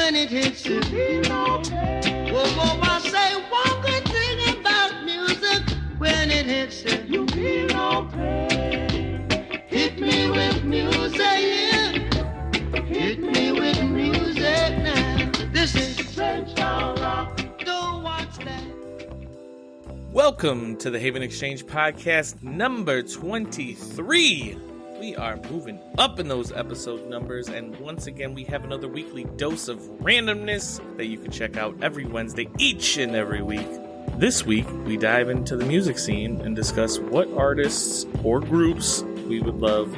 when it hits you. Whoa, whoa, I say one good thing about music when it hits you. You feel no pain. Hit me with music, yeah. Hit me with music now. This is Frenchtown Rock. Don't watch that. Welcome to the Haven Exchange Podcast number 23. We are moving up in those episode numbers, and once again, we have another weekly dose of randomness that you can check out every Wednesday, each and every week. This week, we dive into the music scene and discuss what artists or groups we would love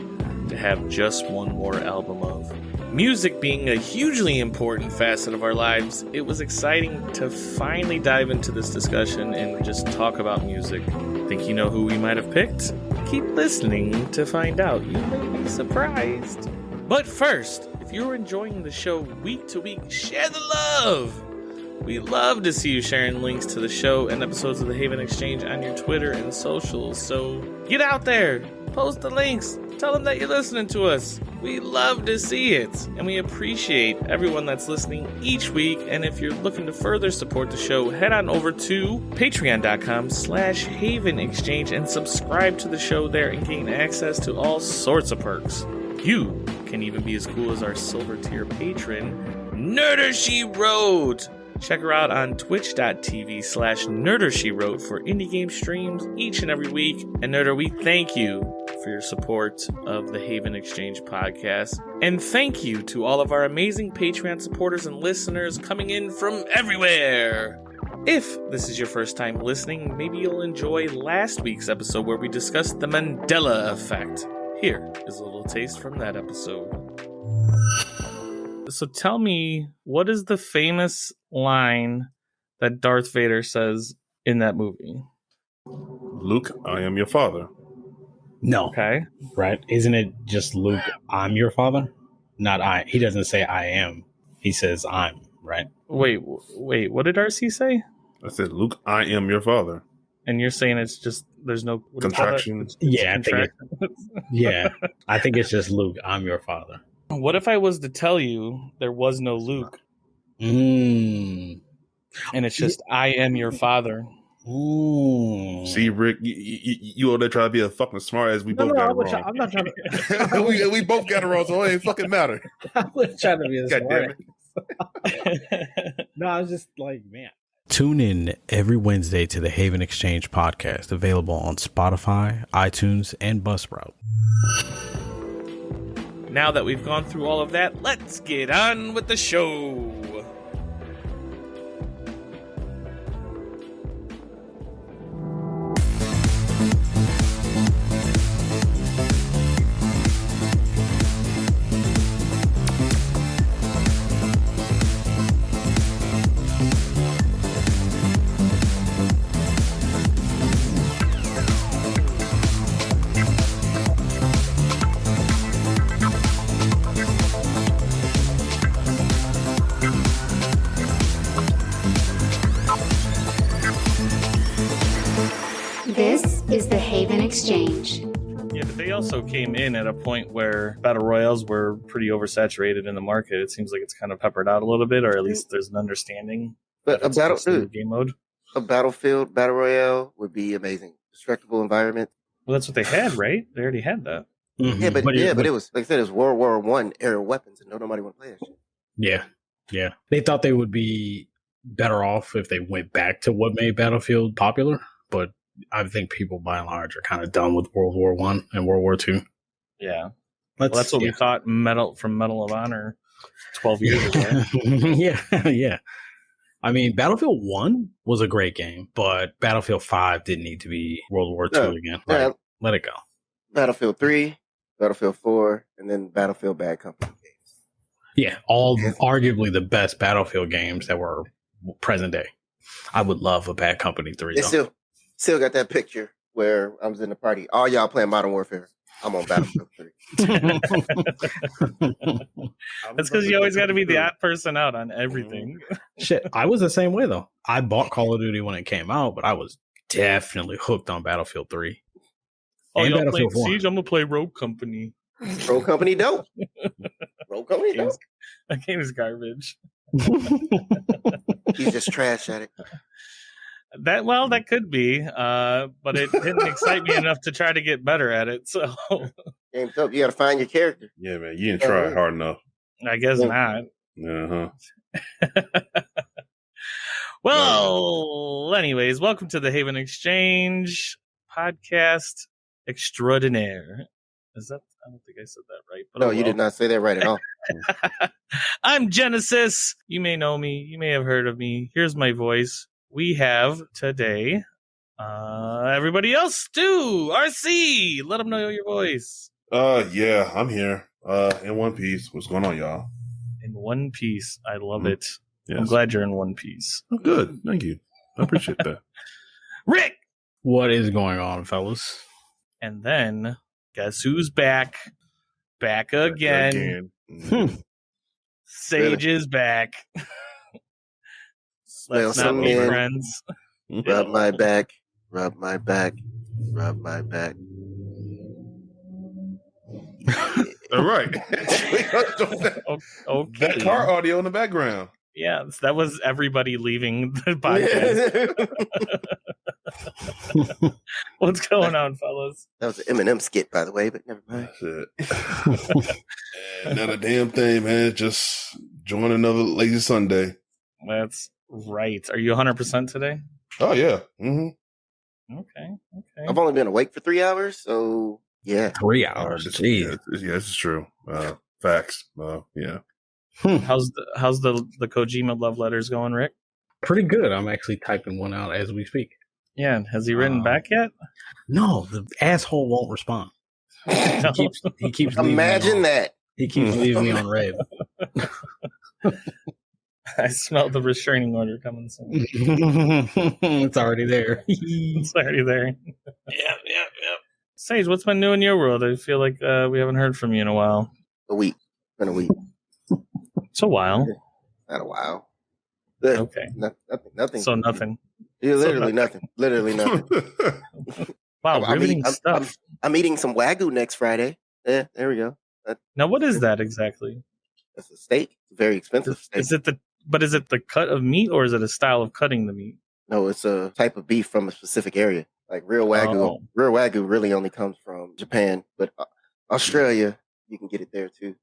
to have just one more album of. Music being a hugely important facet of our lives, it was exciting to finally dive into this discussion and just talk about music. Think you know who we might have picked? Keep listening to find out. You may be surprised. But first, if you're enjoying the show week to week, share the love! We love to see you sharing links to the show and episodes of the Haven Exchange on your Twitter and socials. So get out there, post the links, tell them that you're listening to us. We love to see it, and we appreciate everyone that's listening each week. And if you're looking to further support the show, head on over to patreon.com/Haven Exchange and subscribe to the show there and gain access to all sorts of perks. You can even be as cool as our silver tier patron, Nerder She Wrote. Check her out on twitch.tv/NerderSheWrote for indie game streams each and every week. And Nerder, we thank you for your support of the Haven Exchange podcast. And thank you to all of our amazing Patreon supporters and listeners coming in from everywhere. If this is your first time listening, maybe you'll enjoy last week's episode where we discussed the Mandela effect. Here is a little taste from that episode. So tell me, what is the famous line that Darth Vader says in that movie? Luke, I am your father. No. Okay. Right? Isn't it just Luke, I'm your father? Not I. He doesn't say I am. He says I'm, right? Wait, what did RC say? I said, Luke, I am your father. And you're saying it's just, there's no... Contraction. Yeah, I think it's just Luke, I'm your father. What if I was to tell you there was no Luke? And it's just, I am your father. See, Rick, you over there trying to be a fucking smart ass. We both got it wrong. I'm not trying to... we both got it wrong, so it ain't fucking matter. I was trying to be a God smart ass. No, I was just like, man. Tune in every Wednesday to the Haven Exchange podcast, available on Spotify, iTunes, and Buzzsprout. Now that we've gone through all of that, let's get on with the show. This is the Haven Exchange. Yeah, but they also came in at a point where battle royales were pretty oversaturated in the market. It seems like it's kind of peppered out a little bit, or at least there's an understanding. But a game mode, a Battlefield battle royale would be amazing. Destructible environment. Well, that's what they had, right? They already had that. Mm-hmm. Yeah, but it was, like I said, it was World War I era weapons, and nobody want to play that shit. Yeah. They thought they would be better off if they went back to what made Battlefield popular, but I think people, by and large, are kind of done with World War I and World War II. Yeah. That's what we thought from Medal of Honor 12 years ago. Yeah. I mean, Battlefield 1 was a great game, but Battlefield 5 didn't need to be World War II again. Right? Let it go. Battlefield 3, Battlefield 4, and then Battlefield Bad Company games. Yeah, arguably the best Battlefield games that were present day. I would love a Bad Company 3. They still got that picture where I was in the party. All y'all playing Modern Warfare. I'm on Battlefield 3. That's because you always got to be the odd person out on everything. Shit, I was the same way, though. I bought Call of Duty when it came out, but I was definitely hooked on Battlefield 3. Oh, y'all playing Siege? I'm going to play Rogue Company. Rogue Company dope. Rogue Company dope. That game is garbage. He's just trash at it. That could be, but it didn't excite me enough to try to get better at it. So Game's up. You got to find your character. Yeah, man, you didn't try hard enough. I guess not. Well, anyways, welcome to the Haven Exchange podcast extraordinaire. Is that? I don't think I said that right. But no, you did not say that right at all. I'm Genesis. You may know me. You may have heard of me. Here's my voice. We have today everybody else. Stu, RC, let them know your voice. Yeah, I'm here. In one piece. What's going on, y'all? In one piece. I love it. Yes. I'm glad you're in one piece. Oh, good. Thank you. I appreciate that. Rick! What is going on, fellas? And then, guess who's back? Back again. Sage is back. Let's not be friends. Rub my back. Rub my back. Rub my back. All right. Okay. That car audio in the background. Yeah, that was everybody leaving the podcast. What's going on, fellas? That was an Eminem skit, by the way, but never mind. That's it. Not a damn thing, man. Just join another lazy Sunday. That's right. Are you 100% today? Oh, yeah. Mm-hmm. Okay. I've only been awake for 3 hours, so yeah. 3 hours. Jeez. Yeah, this is true. Facts. Yeah. How's the Kojima love letters going, Rick? Pretty good. I'm actually typing one out as we speak. Yeah. Has he written back yet? No, the asshole won't respond. He keeps Imagine that. He keeps leaving me on red. I smell the restraining order coming soon. It's already there. It's already there. Yeah. Sage, what's been new in your world? I feel like we haven't heard from you in a while. A week. Been a week. It's a while. Not a while. Okay. Nothing. So nothing. Yeah, literally nothing. Literally nothing. Wow, riveting stuff. I'm eating some Wagyu next Friday. Yeah, there we go. Now, what is that exactly? It's a steak. It's a very expensive steak. Is it the cut of meat, or is it a style of cutting the meat? No, it's a type of beef from a specific area. Like real Wagyu. Oh. Real Wagyu really only comes from Japan, but Australia, you can get it there too.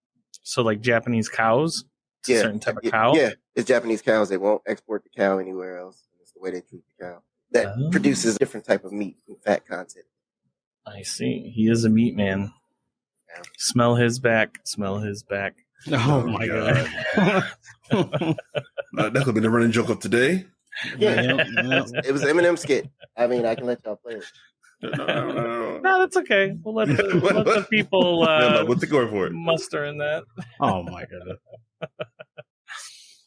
So like Japanese cows? It's a certain type of cow? Yeah, it's Japanese cows. They won't export the cow anywhere else. It's the way they treat the cow. That produces a different type of meat and fat content. I see. He is a meat man. Yeah. Smell his back. Smell his back. Oh my God. That could be the running joke of today. Yeah. It was an Eminem skit. I mean, I can let y'all play it. No, that's okay. We'll let the people what's the going for it? muster in that. Oh my God.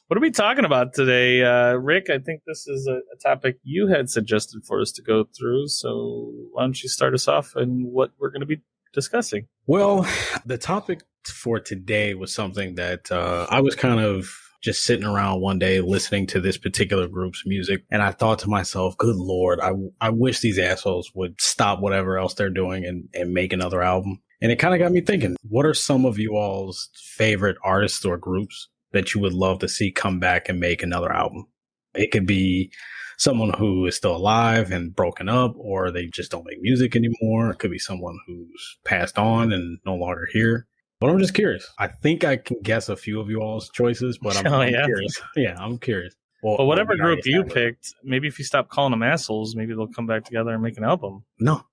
What are we talking about today, Rick? I think this is a topic you had suggested for us to go through. So why don't you start us off and what we're going to be discussing? Well, the topic for today was something that I was kind of just sitting around one day listening to this particular group's music. And I thought to myself, good Lord, I wish these assholes would stop whatever else they're doing and make another album. And it kind of got me thinking, what are some of you all's favorite artists or groups that you would love to see come back and make another album? It could be someone who is still alive and broken up, or they just don't make music anymore. It could be someone who's passed on and no longer here. But I'm just curious. I think I can guess a few of you all's choices, but I'm curious. Yeah, I'm curious. Well, whatever group you picked, maybe if you stop calling them assholes, maybe they'll come back together and make an album. No,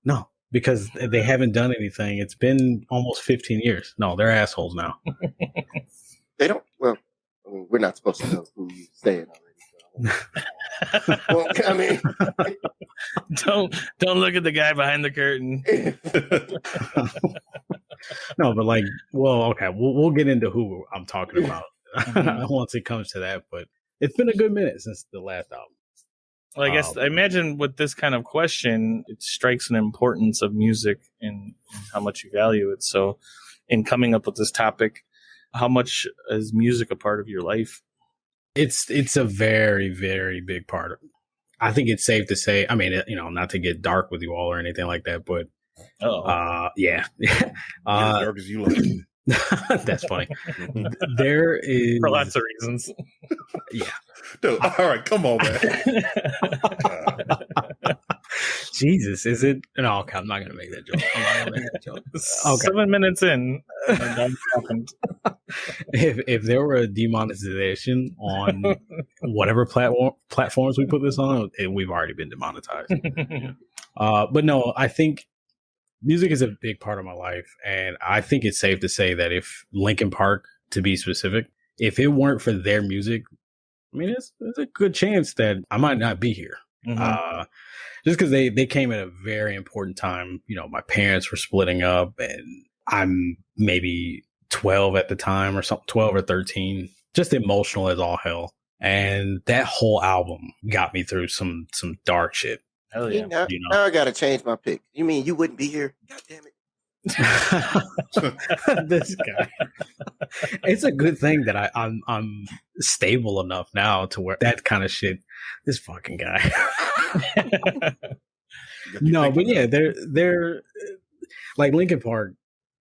because they haven't done anything. It's been almost 15 years. No, they're assholes now. They don't. Well, I mean, we're not supposed to know who you saying already. So. Well, I mean, don't look at the guy behind the curtain. No, but like, well, okay, we'll get into who I'm talking about once it comes to that. But it's been a good minute since the last album. Well, I guess I imagine with this kind of question, it strikes an importance of music and how much you value it. So, in coming up with this topic, how much is music a part of your life? It's a very, very big part of it. I think it's safe to say, I mean, not to get dark with you all or anything like that, but yeah. As dark as you like. That's funny. There is For lots of reasons. Yeah. Dude, all right, come on, man. Jesus, is it? No, okay, I'm not gonna make that joke. I'm not gonna make that joke. Okay. 7 minutes in, and that happened. If there were a demonetization on whatever platforms we put this on, we've already been demonetized. But no, I think music is a big part of my life, and I think it's safe to say that if Linkin Park, to be specific, if it weren't for their music, I mean, there's a good chance that I might not be here. Just because they came at a very important time. You know, my parents were splitting up, and I'm maybe 12 at the time or something, 12 or 13, just emotional as all hell. And that whole album got me through some dark shit. Hell yeah. Now I got to change my pick. You mean you wouldn't be here? God damn it. This guy. It's a good thing that I'm stable enough now to where that kind of shit. This fucking guy. No, but yeah, they're like Linkin Park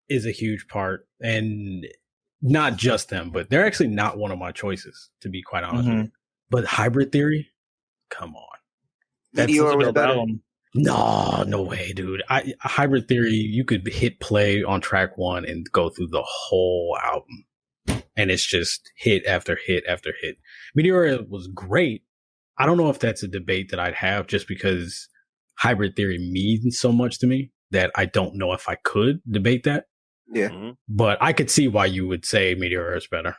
is a huge part, and not just them, but they're actually not one of my choices, to be quite honest with you. But Hybrid Theory, come on. That's Meteor was better. No way, dude. Hybrid Theory, you could hit play on track 1 and go through the whole album, and it's just hit after hit after hit. Meteor was great. I don't know if that's a debate that I'd have, just because Hybrid Theory means so much to me that I don't know if I could debate that. Yeah. But I could see why you would say Meteora is better.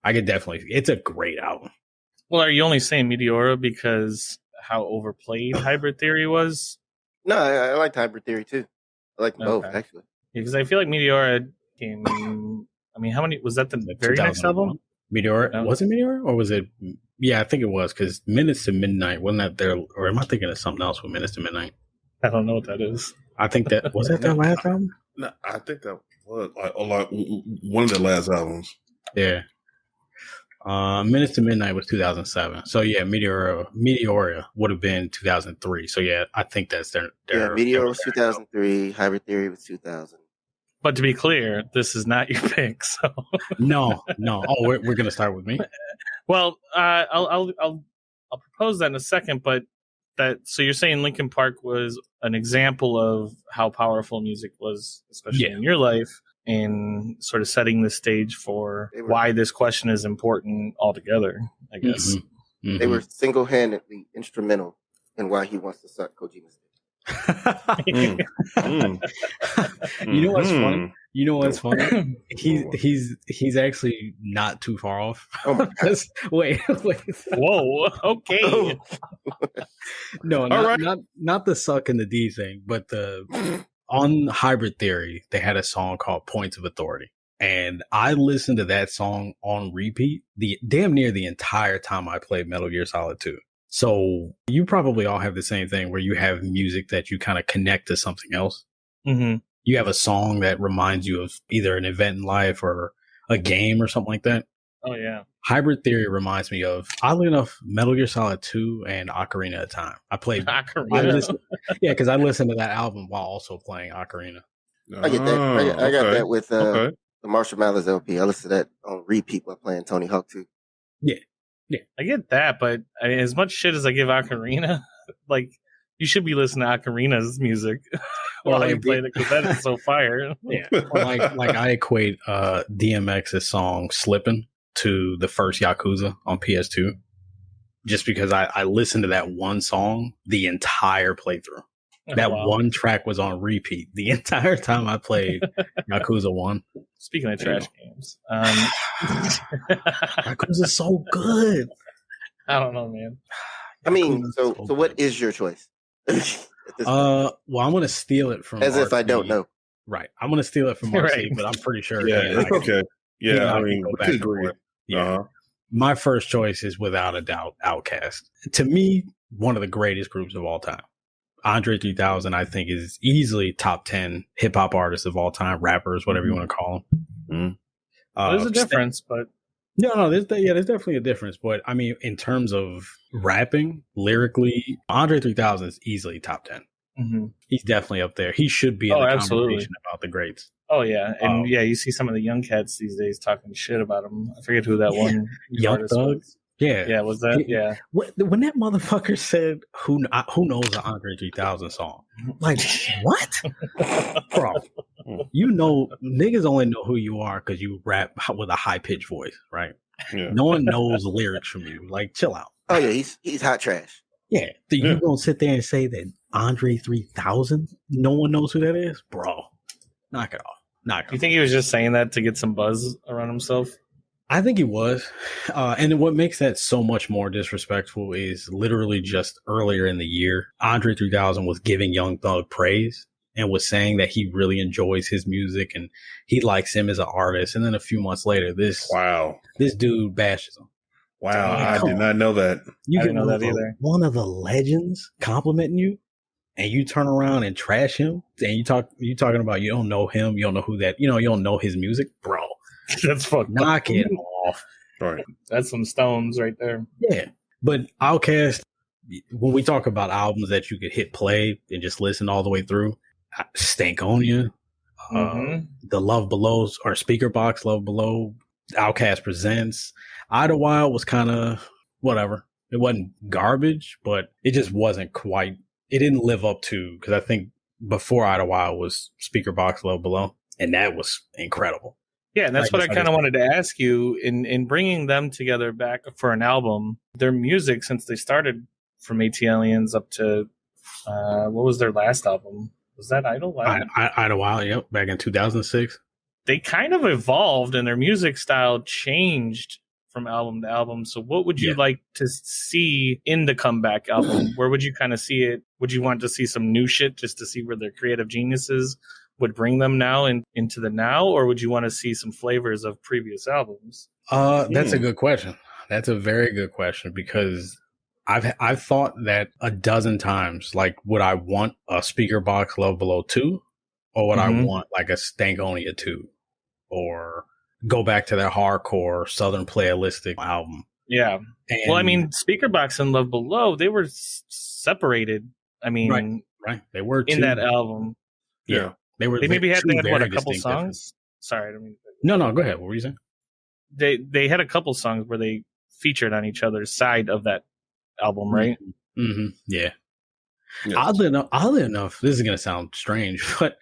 I could definitely. It's a great album. Well, are you only saying Meteora because how overplayed Hybrid Theory was? No, I liked Hybrid Theory too. I like them both, actually. Yeah, because I feel like Meteora came. I mean, how many was that? The very next album? Meteora? No. Was it Meteora or was it? Yeah, I think it was, because Minutes to Midnight wasn't that there, or am I thinking of something else with Minutes to Midnight? I don't know what that is. I think that was that their last album. No, I think that was like one of the last albums. Yeah. Minutes to Midnight was 2007. So yeah, Meteora would have been 2003. So yeah, I think that's their Meteora was 2003. Hybrid Theory was 2000. But to be clear, this is not your pick. So no. Oh, we're gonna start with me. Well, I'll propose that in a second. But so you're saying Linkin Park was an example of how powerful music was, especially in your life, and sort of setting the stage for why this question is important altogether, I guess. They were single-handedly instrumental in why he wants to suck Kojima's dick. You know what's funny? You know what's funny? He's actually not too far off. Oh my God. Wait. Whoa. Okay. No, not the suck and the D thing, but on Hybrid Theory, they had a song called Points of Authority. And I listened to that song on repeat damn near the entire time I played Metal Gear Solid 2. So you probably all have the same thing where you have music that you kind of connect to something else. Mm-hmm. You have a song that reminds you of either an event in life or a game or something like that. Oh, yeah. Hybrid Theory reminds me of, oddly enough, Metal Gear Solid 2 and Ocarina of Time. I played Ocarina. Because I listened to that album while also playing Ocarina. I get that. I got that with the Marshall Mathers LP. I listened to that on repeat while playing Tony Hawk 2. Yeah. I get that, but I mean, as much shit as I give Ocarina, like, you should be listening to Ocarina's music while you play it, because that is so fire. Yeah. Like I equate DMX's song Slippin' to the first Yakuza on PS2, just because I listened to that one song the entire playthrough. That one track was on repeat the entire time I played Yakuza 1. Speaking of trash games, Yakuza's so good. I don't know, man. I mean, so what is your choice? Well, I'm gonna steal it from if I don't know. Right, I'm gonna steal it from RC, but I'm pretty sure. Yeah, okay. Yeah, I mean, we could agree. Yeah. My first choice is without a doubt Outkast. To me, one of the greatest groups of all time. Andre 3000, I think, is easily top 10 hip hop artists of all time, rappers, whatever you want to call them. There's a difference, but no, there's definitely a difference. But I mean, in terms of rapping, lyrically, Andre 3000 is easily top 10. He's definitely up there. He should be in the conversation about the greats. Oh yeah, and you see some of the young cats these days talking shit about him. I forget who that one Young Thug. Yeah, was that? Yeah. When that motherfucker said, "Who knows the Andre 3000 song?" Like, what, bro? You know, niggas only know who you are because you rap with a high pitched voice, right? Yeah. No one knows the lyrics from you. Like, chill out. Oh yeah, he's hot trash. Yeah, you gonna sit there and say that Andre 3000? No one knows who that is, bro. Knock it off. You think he was just saying that to get some buzz around himself? I think he was. And what makes that so much more disrespectful is literally just earlier in the year, Andre 3000 was giving Young Thug praise and was saying that he really enjoys his music and he likes him as an artist. And then a few months later, this dude bashes him. Wow, I did not know that. You I didn't know that either. One of the legends complimenting you, and you turn around and trash him, and you talking about you don't know him, you don't know who that, you don't know his music, bro. That's fucked. Knock it off. Right. That's some stones right there. Yeah, but Outkast, when we talk about albums that you could hit play and just listen all the way through, Stankonia, the Love Below or Speaker Box Love Below, Outkast Presents. Idlewild was kind of whatever. It wasn't garbage, but it just wasn't quite. It didn't live up to, because I think before Idlewild was Speaker Box Love Below, and that was incredible. Yeah, and that's what I kind of wanted to ask you in bringing them together back for an album. Their music, since they started from ATLiens up to what was their last album? Was that Idlewild? Idlewild, yep, back in 2006. They kind of evolved, and their music style changed from album to album. So what would you like to see in the comeback album? Where would you kind of see it? Would you want to see some new shit just to see where their creative geniuses would bring them now into the now? Or would you want to see some flavors of previous albums? That's a good question. That's a very good question, because I've thought that a dozen times. Like, would I want a Speaker Box Love Below 2? Or would I want like a Stankonia 2? Or go back to their hardcore Southern playalistic album? Yeah. And, well, I mean, Speaker Box and Love Below, they were separated. I mean, right. They were in that album. Yeah. They maybe had a couple songs. Sorry, I don't mean. No, go ahead. What were you saying? They had a couple songs where they featured on each other's side of that album, right? Mm-hmm. Yeah. Oddly enough, this is going to sound strange, but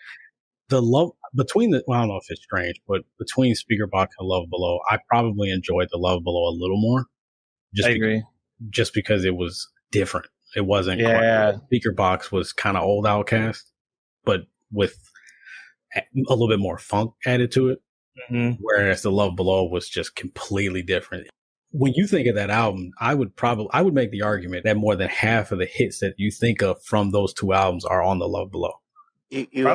the love between I don't know if it's strange, but between Speaker Box and Love Below, I probably enjoyed the Love Below a little more. I agree. Just because it was different. It wasn't quite. Speaker Box was kind of old Outkast, but with a little bit more funk added to it. Whereas the Love Below was just completely different. When you think of that album, I would make the argument that more than half of the hits that you think of from those two albums are on the Love Below. You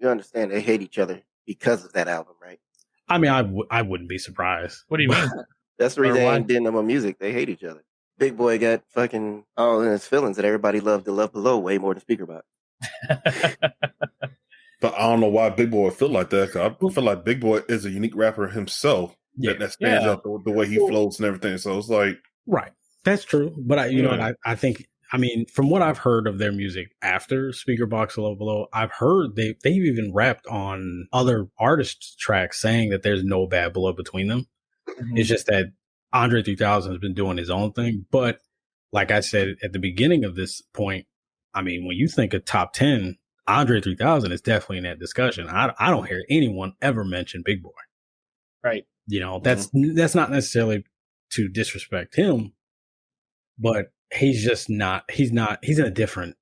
understand they hate each other because of that album, right? I mean, I wouldn't be surprised. What do you mean? That's the reason they ain't getting them on music. They hate each other. Big Boy got fucking all in his feelings that everybody loved the Love Below way more than Speaker Box. But I don't know why Big Boy feel like that. 'Cause I feel like Big Boy is a unique rapper himself. Yeah. That stands out the way he flows and everything. So it's like, right. That's true. But I think, I mean, from what I've heard of their music after Speaker Box Love Below, I've heard they've even rapped on other artists' tracks saying that there's no bad blood between them. It's just that Andre 3000 has been doing his own thing. But like I said at the beginning of this point, I mean, when you think of top 10, Andre 3000 is definitely in that discussion. I don't hear anyone ever mention Big Boy. Right. That's not necessarily to disrespect him, but he's in a different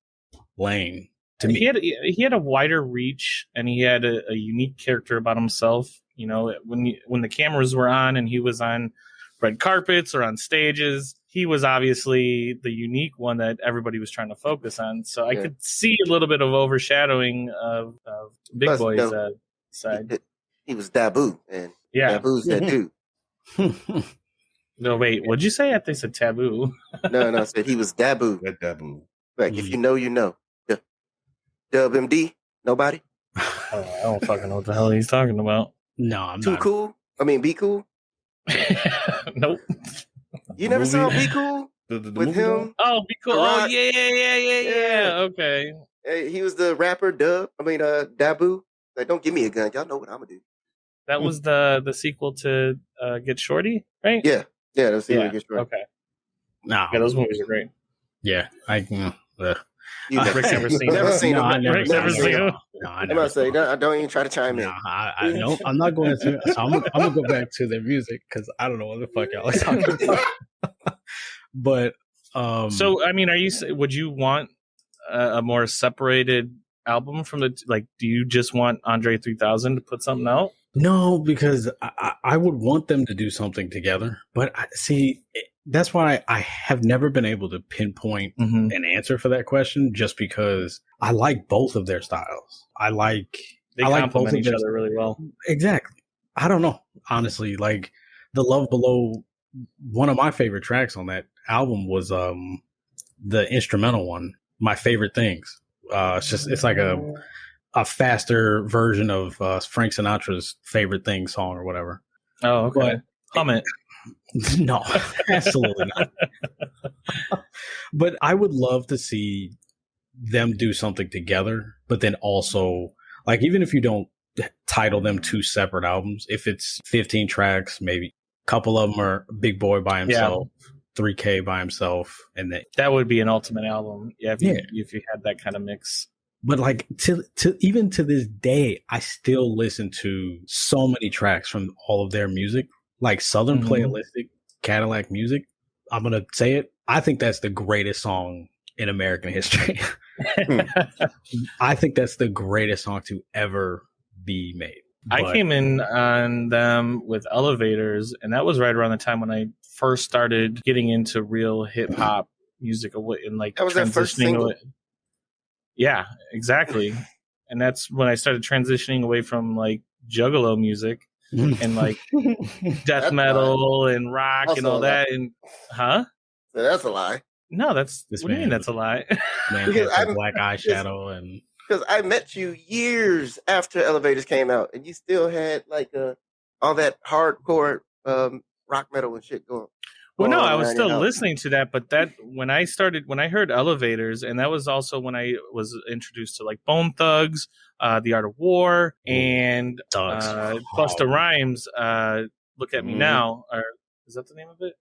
lane to me. He had a wider reach, and he had a unique character about himself. When the cameras were on and he was on red carpets or on stages, he was obviously the unique one that everybody was trying to focus on. So I could see a little bit of overshadowing of Big Boy's side. He was Dabu, and Dabu's that dude. No, wait, what'd you say? I think I said Taboo. No, I said he was Dabu. That Dabu. Like, if you know, you know. Dub MD? Nobody? I don't fucking know what the hell he's talking about. No, I'm Too not. Cool? I mean, Be Cool? Nope. You never saw Be Cool? The with him? Oh, Be Cool. Oh, yeah. Okay. He was the rapper Dabu. Like, don't give me a gun. Y'all know what I'm gonna do. That was the sequel to Get Shorty, right? Yeah, that's the Yeah. Okay. No. Yeah, those movies are great. Yeah, I. Rick never seen Never them. seen No, them. I never Rick never seen seen them. them. No, I I'm never about to say, seen them. don't even try to chime in. No, I know. I'm not going to. So I'm gonna go back to their music because I don't know what the fuck y'all are talking about. But So, I mean, would you want a more separated album from the, like, do you just want Andre 3000 to put something out? no, because I would want them to do something together. But that's why I have never been able to pinpoint an answer for that question, just because I like both of their styles. They I like complement both of each their- other really well. Exactly. I don't know. Honestly, like The Love Below, one of my favorite tracks on that album was the instrumental one, My Favorite Things. It's like a faster version of Frank Sinatra's Favorite Things song or whatever. Oh, okay. Hum it. No, absolutely not. But I would love to see them do something together, but then also, like, even if you don't title them two separate albums, if it's 15 tracks, maybe a couple of them are Big Boy by himself, 3K by himself, and then That would be an ultimate album. Yeah, if you had that kind of mix. but like to even to this day, I still listen to so many tracks from all of their music, like Southern Playalistic, Cadillac Music. I'm gonna say it. I think that's the greatest song in American history. I think that's the greatest song to ever be made. I But- came in on them with Elevators, and that was right around the time when I first started getting into real hip hop music and like That was their first transitioning single? away. Yeah, exactly. And that's when I started transitioning away from like Juggalo music and like death That's metal and rock Also and all a lie. that. And So that's a lie. No, that's This what do you man mean that's a lie? Man Because has the I'm- black eyeshadow and Because I met you years after Elevators came out, and you still had like all that hardcore rock metal and shit going. Well, no, going I was around still your house. listening to that, but that when I heard Elevators, and that was also when I was introduced to like Bone Thugs, The Art of War, and Thugs. Busta Rhymes. Look at Me Mhm. Now, or is that the name of it?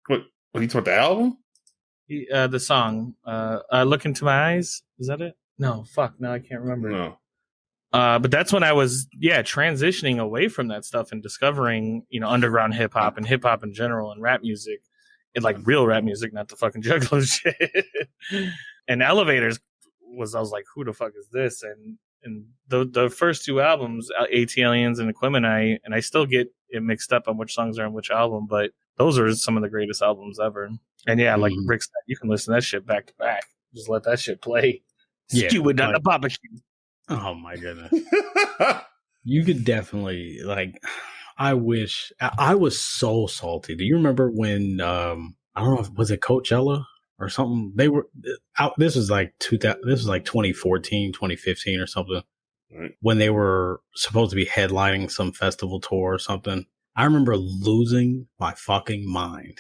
What you talking about the album? The song, Look Into My Eyes. Is that it? No, fuck. No, I can't remember. No. But that's when I was, transitioning away from that stuff and discovering, underground hip hop and hip hop in general and rap music, and like real rap music, not the fucking Juggalo shit. And Elevators I was like, who the fuck is this? And the first two albums, AT-Aliens and Equimini, and I still get it mixed up on which songs are on which album, but those are some of the greatest albums ever. And like Rick said, you can listen to that shit back to back. Just let that shit play. Yeah, Steward on like- the barbecue. oh my goodness. You could definitely I wish I was so salty. Do you remember when I don't know if was it Coachella or something? They were out. This was like 2014, 2015 or something. Right. When they were supposed to be headlining some festival tour or something. I remember losing my fucking mind,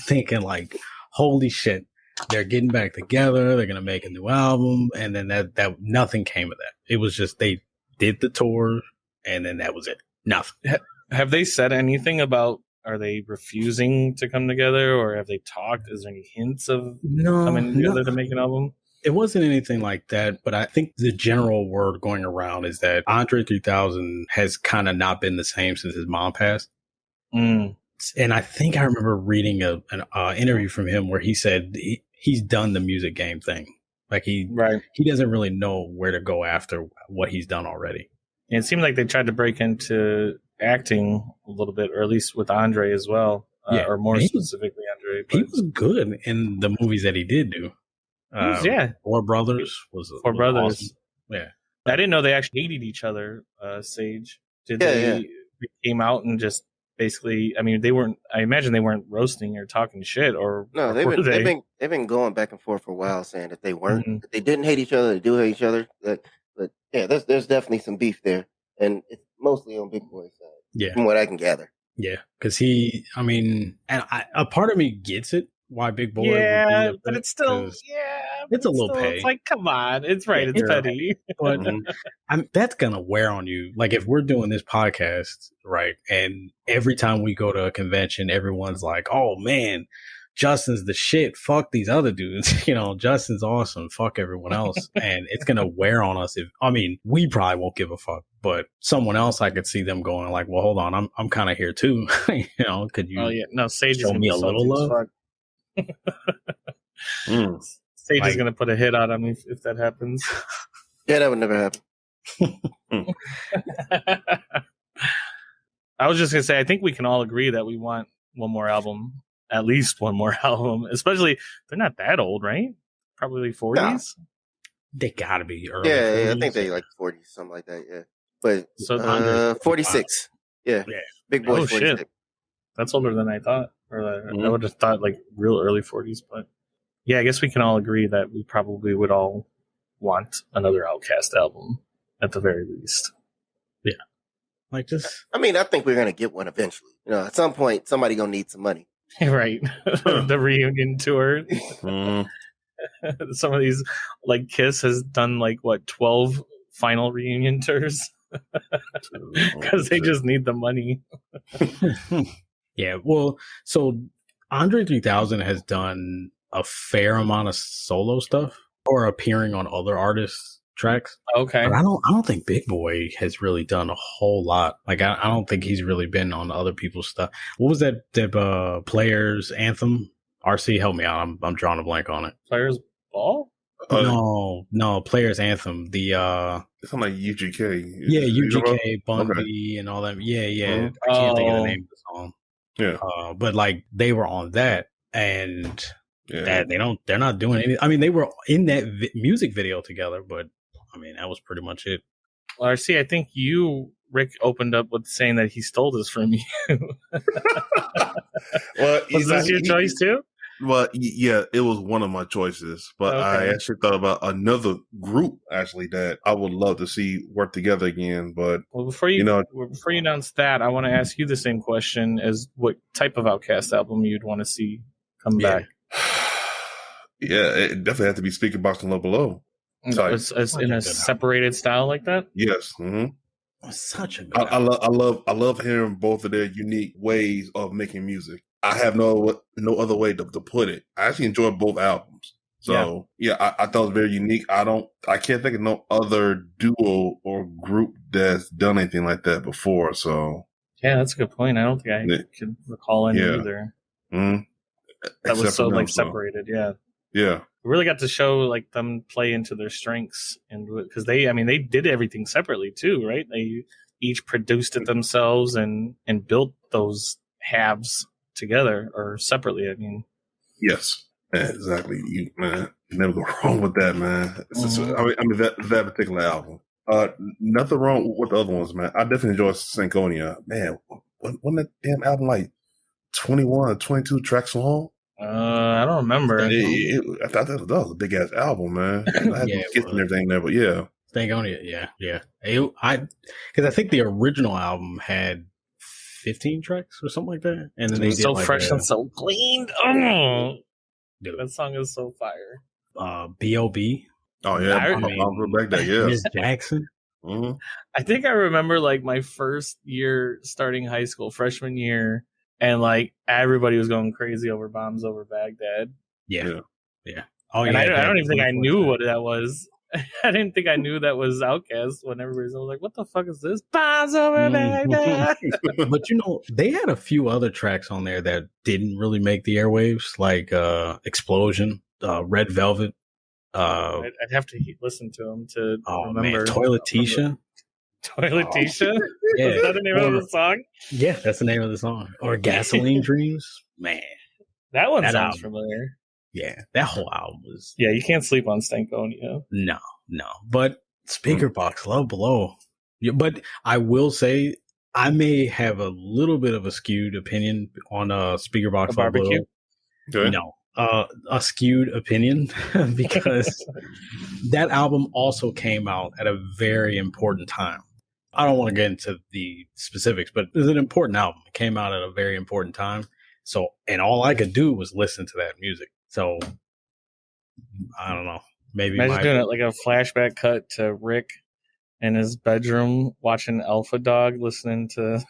thinking like, holy shit, they're getting back together. They're going to make a new album. And then that nothing came of that. It was just, they did the tour and then that was it. Nothing. Have they said anything about, are they refusing to come together, or have they talked? Is there any hints of coming together to make an album? It wasn't anything like that, but I think the general word going around is that Andre 3000 has kind of not been the same since his mom passed. Mm. And I think I remember reading an interview from him where he said he's done the music game thing. Like he doesn't really know where to go after what he's done already. And it seemed like they tried to break into acting a little bit, or at least with Andre as well, or more specifically Andre. He was good in the movies that he did do. Four Brothers was Brothers. Awesome. Yeah, I didn't know they actually hated each other. Sage, did they came out and just basically? I mean, they weren't. I imagine they weren't roasting or talking shit. Or No, or they've been going back and forth for a while, saying that they weren't, that they didn't hate each other, they do hate each other. But yeah, there's definitely some beef there, and it's mostly on Big Boy's side. Yeah, from what I can gather. Yeah, because a part of me gets it why Big Boy. Yeah, but it's still it's a little pay. It's like, come on, it's right. It's petty, but that's gonna wear on you. Like if we're doing this podcast, right, and every time we go to a convention, everyone's like, "Oh man, Justin's the shit. Fuck these other dudes. You know, Justin's awesome. Fuck everyone else." And it's gonna wear on us. We probably won't give a fuck, but someone else, I could see them going like, "Well, hold on, I'm kind of here too." You know, could you? Oh yeah, no, Sage show is me a little love. Sage is gonna put a hit out on me if that happens. Yeah, that would never happen. I was just gonna say, I think we can all agree that we want one more album. At least one more album, especially they're not that old, right? Probably 40s. No. They gotta be early. Yeah, I think they like 40s, something like that. Yeah, but so 46. Yeah, Big Boy. 46. Shit, that's older than I thought. I would have thought like real early 40s, but yeah, I guess we can all agree that we probably would all want another Outkast album at the very least. Yeah, like this. I mean, I think we're gonna get one eventually. You know, at some point, somebody gonna need some money. Right. The reunion tour. Some of these, like Kiss has done like 12 final reunion tours because they just need the money. Yeah, well, so Andre 3000 has done a fair amount of solo stuff or appearing on other artists' tracks. Okay, but I don't think Big Boy has really done a whole lot. Like I don't think he's really been on other people's stuff. What was that Players Anthem? RC, help me out. I'm drawing a blank on it. Players Ball? No, Players Anthem. The it's something like UGK. Yeah, UGK, Bun B, and all that. Yeah. I can't think of the name of the song. Yeah, but like they were on that, and that they're not doing anything. I mean, they were in that music video together, but I mean, that was pretty much it. Well, RC, I think Rick opened up with saying that he stole this from you. Well, was this your choice too? Well, yeah, it was one of my choices, but I actually thought about another group actually that I would love to see work together again. But before you announce that, I want to ask you the same question as what type of Outkast album you'd want to see come back. Yeah, it definitely had to be Speaker Box and Low Below. It's in a separated style like that. Yes. Such a good I love hearing both of their unique ways of making music. I have no other way to put it. I actually enjoyed both albums. So I thought it was very unique. I can't think of no other duo or group that's done anything like that before. So yeah, that's a good point. I don't think I could recall any either. That was so like separated. Yeah. Yeah. We really got to show like them play into their strengths, and because they did everything separately too, right? They each produced it themselves and built those halves together or separately. I mean, yes, exactly. You never go wrong with that, man. That particular album. Nothing wrong with the other ones, man. I definitely enjoy Synconia. Man, wasn't that damn album like 21 or 22 tracks long? I don't remember. I thought that was a big ass album, man. I had skits and everything there, but yeah. Synconia, yeah. Because I think the original album had 15 tracks or something like that, and then they did so fresh and so clean. Oh, dude, that song is so fire. B.O.B. Oh yeah, I'll back that. Yeah, Miss Jackson. Mm-hmm. I think I remember like my first year starting high school, freshman year. And like everybody was going crazy over Bombs Over Baghdad. Yeah. Oh, and I don't even think I knew what that was. I didn't think I knew that was Outkast when everybody's like, "What the fuck is this?" Bombs Over Baghdad. But they had a few other tracks on there that didn't really make the airwaves, like Explosion, Red Velvet. I'd have to listen to them to remember. Man, Toiletisha. Toiletisha? Yeah. Is that the name of the song? Yeah, that's the name of the song. Or Gasoline Dreams. Man. That one sounds familiar. Yeah, that whole album was... Yeah, you can't sleep on Stankonia. No. But Speaker Box, Low Below. Yeah, but I will say, I may have a little bit of a skewed opinion on Speaker Box, Low Barbecue? Below. No. A skewed opinion because that album also came out at a very important time. I don't want to get into the specifics, but it's an important album. It came out at a very important time. So, and all I could do was listen to that music. So, I don't know. Maybe Imagine doing it like a flashback cut to Rick in his bedroom watching Alpha Dog, listening to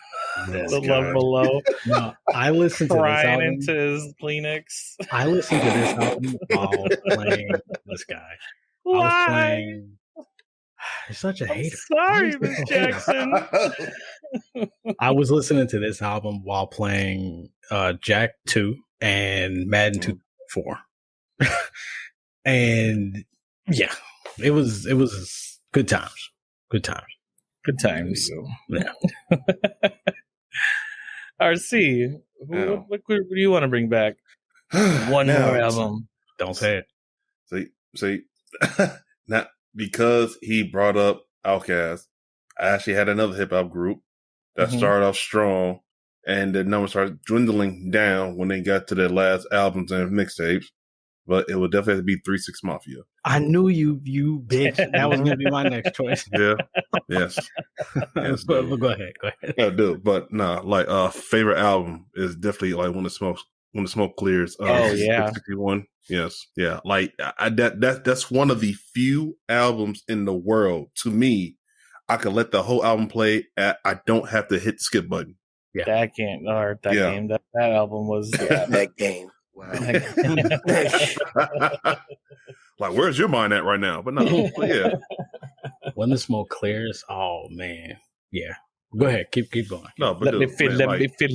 The Love Below. No, I listened to this crying album. into his Kleenex. I listened to this album while playing this guy. I was Why? playing. You're such a I'm hater. sorry, Why are you Miss such a hater? Jackson. I was listening to this album while playing Jack 2 and Madden 2004. And yeah, it was good times. Good times. Good times. Yeah. RC, what group do you want to bring back? One Now, more album. Don't say it. See, not because he brought up Outkast. I actually had another hip hop group that Mhm. started off strong, and the numbers started dwindling down when they got to their last albums and mixtapes. But it would definitely have to be 3-6 Mafia. I knew you bitch. That was going to be my next choice. Yeah, yes, yes, but dude. go ahead. Yeah, dude. But nah, like favorite album is definitely like When the Smoke Clears. Oh, yeah. 61. Yes, yeah. Like that's one of the few albums in the world to me. I could let the whole album play. I don't have to hit the skip button. That game, that album was That game. Wow. Like, where's your mind at right now? But no, but yeah. When the smoke clears, oh man, yeah. Go ahead, keep going. No, but let me dude, feel, man, let like, me feel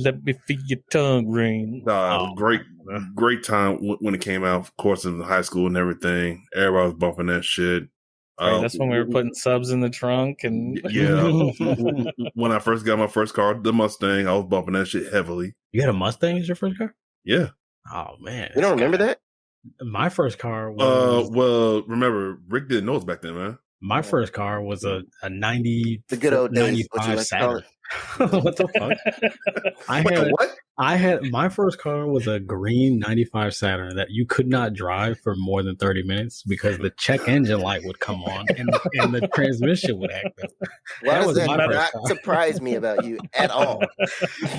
your tongue ring. Oh, great time when it came out. Of course, in high school and everything, everybody was bumping that shit. Right, that's when we were putting subs in the trunk, and Yeah. When I first got my first car, the Mustang, I was bumping that shit heavily. You had a Mustang as your first car? Yeah. Oh man, You don't remember that? my first car was Well, remember, Rick didn't know us back then, man. my first car was a 90 The good old days, what you 95 like to call Saturn. What the fuck? Wait, what? I had my first car was a green 95 Saturn that you could not drive for more than 30 minutes because the check engine light would come on and the transmission would act up. Why That does was that my not first car. surprise me about you at all?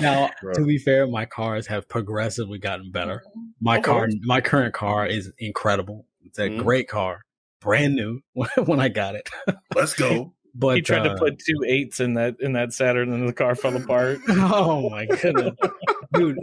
Now, Bro. to be fair, my cars have progressively gotten better. My current car is incredible. It's a Mhm. great car, brand new when I got it. Let's go. But he tried to put 2 8s in that Saturn, and the car fell apart. Oh my goodness, dude!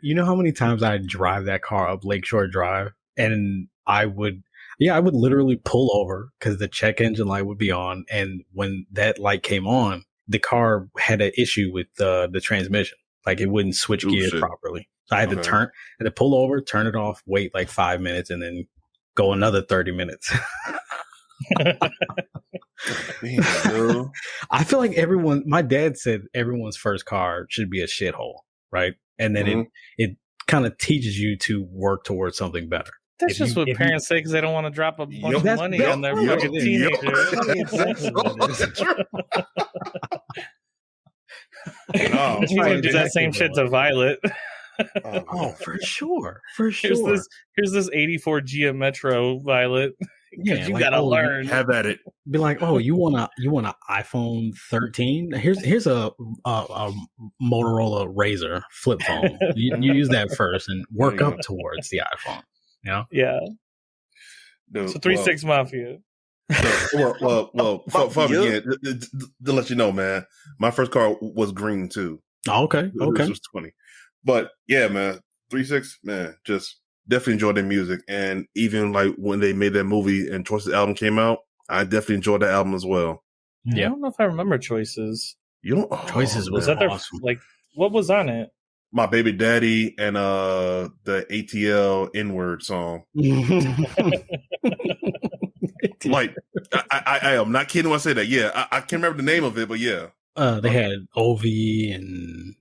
You know how many times I drive that car up Lakeshore Drive, and I would literally pull over because the check engine light would be on, and when that light came on, the car had an issue with the transmission, like it wouldn't switch Ooh, gears shit. properly. So I had Okay. to pull over, turn it off, wait like 5 minutes, and then go another 30 minutes. Damn, dude. I feel like my dad said everyone's first car should be a shithole, right? And then Mhm. it kind of teaches you to work towards something better. That's If just you- what if parents say because they don't want to drop a bunch Yup. of That's- money yup, on their yup, fucking yup. teenager. Exactly what it is. No, He's gonna do that exactly same what shit it to was. Violet. Oh, for sure. For Here's sure. this 84 Gia Metro Violet. Yeah, you like, gotta oh, learn. Have at it. Be like, oh, you want an iPhone 13? Here's a Motorola Razr flip phone. You use that first and work There you up towards the iPhone. You know? Yeah. Dude, So 3-6 Mafia. well, Fuck fuck you. again. To let you know, man, my first car was green too. Oh, okay. This was 20. But yeah, man, 3-6, man, just definitely enjoyed their music. And even like when they made that movie and Choices album came out, I definitely enjoyed that album as well. I Yeah. don't know if I remember Choices. You don't Choices Was man. that their Awesome. like? What was on it? My Baby Daddy and the ATL N-word song. Like I am not kidding when I say that. Yeah, I can't remember the name of it, but yeah. They had OV and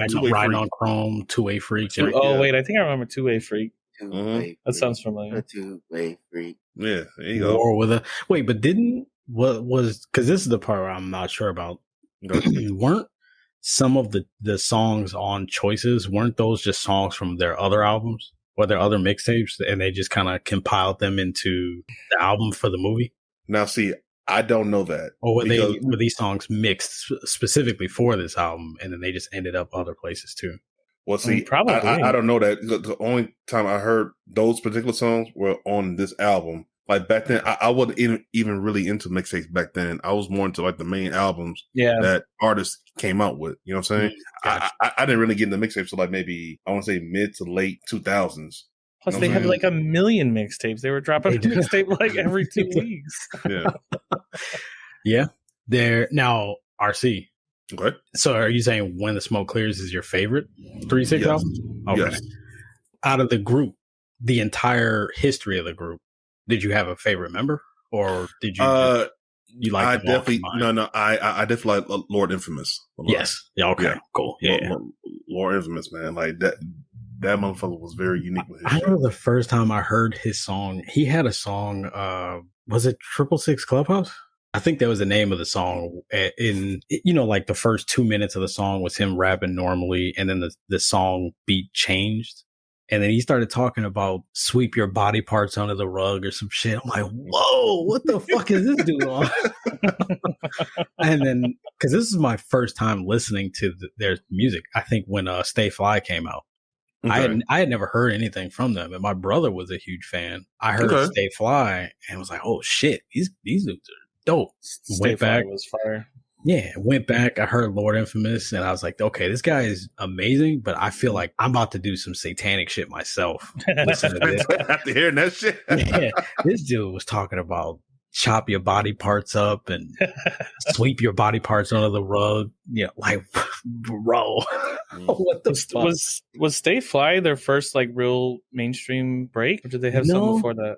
Two-Way Riding Freak. on Chrome, Two-Way Freak. Freak. Oh Yeah. wait, I think I remember 2-Way Freak. Two-way That freak. sounds familiar. A two-way freak. Yeah, there you go. War with a wait, but what was because this is the part where I'm not sure about. Weren't some of the songs on Choices, weren't those just songs from their other albums or their other mixtapes, and they just kind of compiled them into the album for the movie? Now, see, I don't know that. Or Because- were these songs mixed specifically for this album, and then they just ended up other places too? Well, see, Probably. I don't know that. The only time I heard those particular songs were on this album. Like back then, I wasn't even really into mixtapes back then. I was more into like the main albums that artists came out with. You know what I'm saying? Gotcha. I didn't really get into mixtapes till like maybe, I want to say mid to late 2000s. Plus, You know they what had I'm like a million mixtapes. They were dropping a They did. mixtape like every 2 weeks. Yeah. Yeah. There now, RC. Okay. So are you saying When the Smoke Clears is your favorite 3-6 Yes. album? Okay. Yes. Out of the group, the entire history of the group, did you have a favorite member, or did you you like? I definitely I definitely like Lord Infamous. a lot. Yes. Yeah. Okay. Yeah. Cool. Yeah. Lord Infamous, man, like that motherfucker was very unique with his I shit. remember the first time I heard his song. He had a song. Was it 666 Clubhouse? I think that was the name of the song. In like the first 2 minutes of the song was him rapping normally, and then the song beat changed, and then he started talking about sweep your body parts under the rug or some shit. I'm like, whoa, what the fuck is this dude on? And then because this is my first time listening to their music, I think when Stay Fly came out. Okay. I had never heard anything from them, and my brother was a huge fan. I heard Okay. Stay Fly and was like, "Oh shit, these dudes are dope." Stay Fly was fire. Yeah, went back. I heard Lord Infamous, and I was like, "Okay, this guy is amazing." But I feel like I'm about to do some satanic shit myself. Listen to this. After hearing that shit, Yeah, this dude was talking about chop your body parts up and sweep your body parts under the rug. Yeah, like, bro, what the fuck? Was Stay Fly their first like real mainstream break, or did they have No. something before that?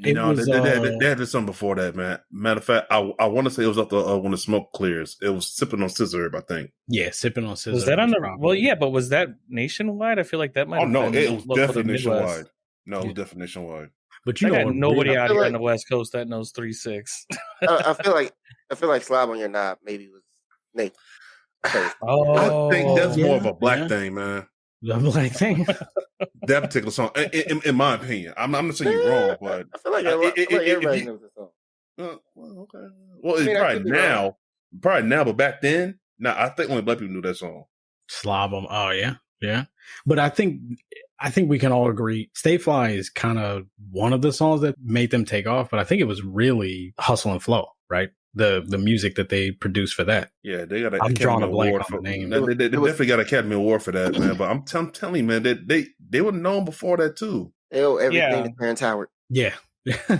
It no, was, they had something before that, man. Matter of fact, I want to say it was up to When the Smoke Clears. It was Sipping on Scissor, I think. Yeah, sipping on scissors. Was that on the? Well, yeah, but was that nationwide? I feel like that might. Oh have no, been it was local to definitely Midwest. nationwide. No, it was definitely nationwide. But I you know, got what nobody really- out feel here on like- the West Coast that knows 3-6. I feel like Slob on Your Knob maybe was Nate. first. Oh, I think that's more of a black yeah. thing, man. the black thing. That particular song, in my opinion, I'm not saying you're wrong, but I feel like, everybody knows the song. well, okay. Well, it's I mean, I probably could be now, but back then, I think only black people knew that song. Slob 'em. Oh yeah, yeah. But I think we can all agree, Stay Fly is kind of one of the songs that made them take off. But I think it was really Hustle and Flow, right? The music that they produced for that. Yeah, they got an I'm drawing Academy a blank Award on for the name. They definitely got an Academy Award for that, man. But I'm telling you, man, they were known before that too. They owe everything Yeah. to Terrence Howard. Yeah. that's what.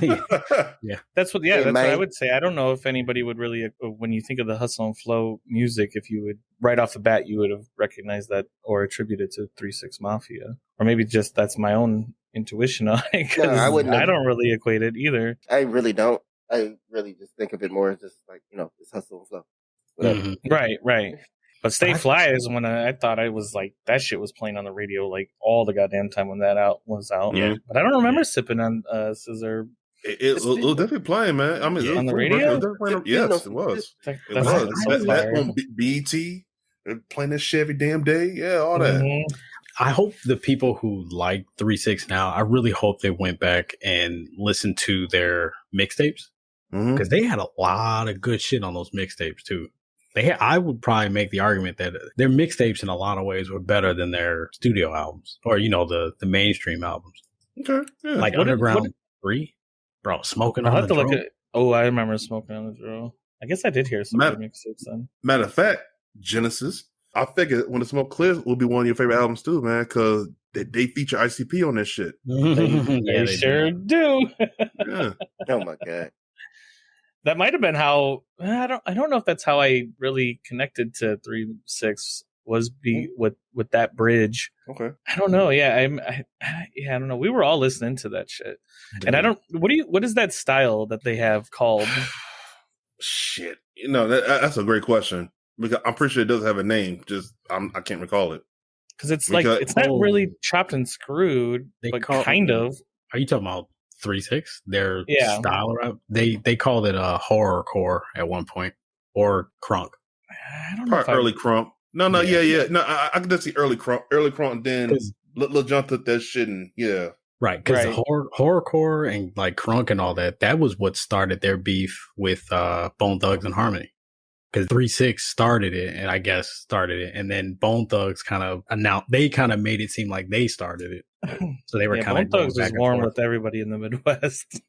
Hey, That's what man. I would say. I don't know if anybody would really, when you think of the Hustle and Flow music, if you would right off the bat, you would have recognized that or attributed to 3-6 Mafia, or maybe just that's my own intuition on it. 'Cause No, I wouldn't I have- don't really equate it either. I really don't. I really just think of it more as just like, it's hustle and flow. Whatever. Mhm. Right. But Stay I- Fly is when I thought I was like, that shit was playing on the radio like all the goddamn time when that was out. Yeah. But I don't remember sipping on Scissor. It was definitely playing, man. I mean, Yeah. it was On the pretty radio? much- it was playing- Yes, it was. That, It that's was. that's That fire. on BET, they're playing that shit every damn day. Yeah, all that. Mhm. I hope the people who like 3-6 now, I really hope they went back and listened to their mixtapes, Mhm. because they had a lot of good shit on those mixtapes too. I would probably make the argument that their mixtapes in a lot of ways were better than their studio albums, or the mainstream albums, Okay. Yeah. like What did- Underground 3, bro, Smoking I'll on have the to look Drum. at. Oh, I remember Smoking on the Drill. I guess I did hear some Matt- good mixtapes then. Matter of fact, Genesis. I figured When the Smoke Clears will be one of your favorite albums too, man, because they feature ICP on this shit. Yeah, They they sure do. Yeah. Oh my God. That might have been how I don't know if that's how I really connected to 3-6 was with that bridge. Okay. I don't know. Yeah, I don't know. We were all listening to that shit, and I don't. What is that style that they have called? Shit. That's a great question. Because I'm pretty sure it does have a name. Just I can't recall it. Because it's Because- like it's not really chopped and screwed, They but call- kind of. Are you talking about 3-6? Their Yeah. style rap? They called it horrorcore at one point, or crunk. I don't know. If Probably early Crump. No, Yeah. yeah. No, I can just see early Crump. Early Crump, and then 'Cause- Lil Jon took that shit and yeah. Right, because Right. horrorcore and like crunk and all that was what started their beef with Bone Thugs and Harmony. because 3-6 started it, and I guess started it, and then Bone Thugs kind of announced, they kind of made it seem like they started it. So they were kind of Bone Thugs was warm with everybody in the Midwest.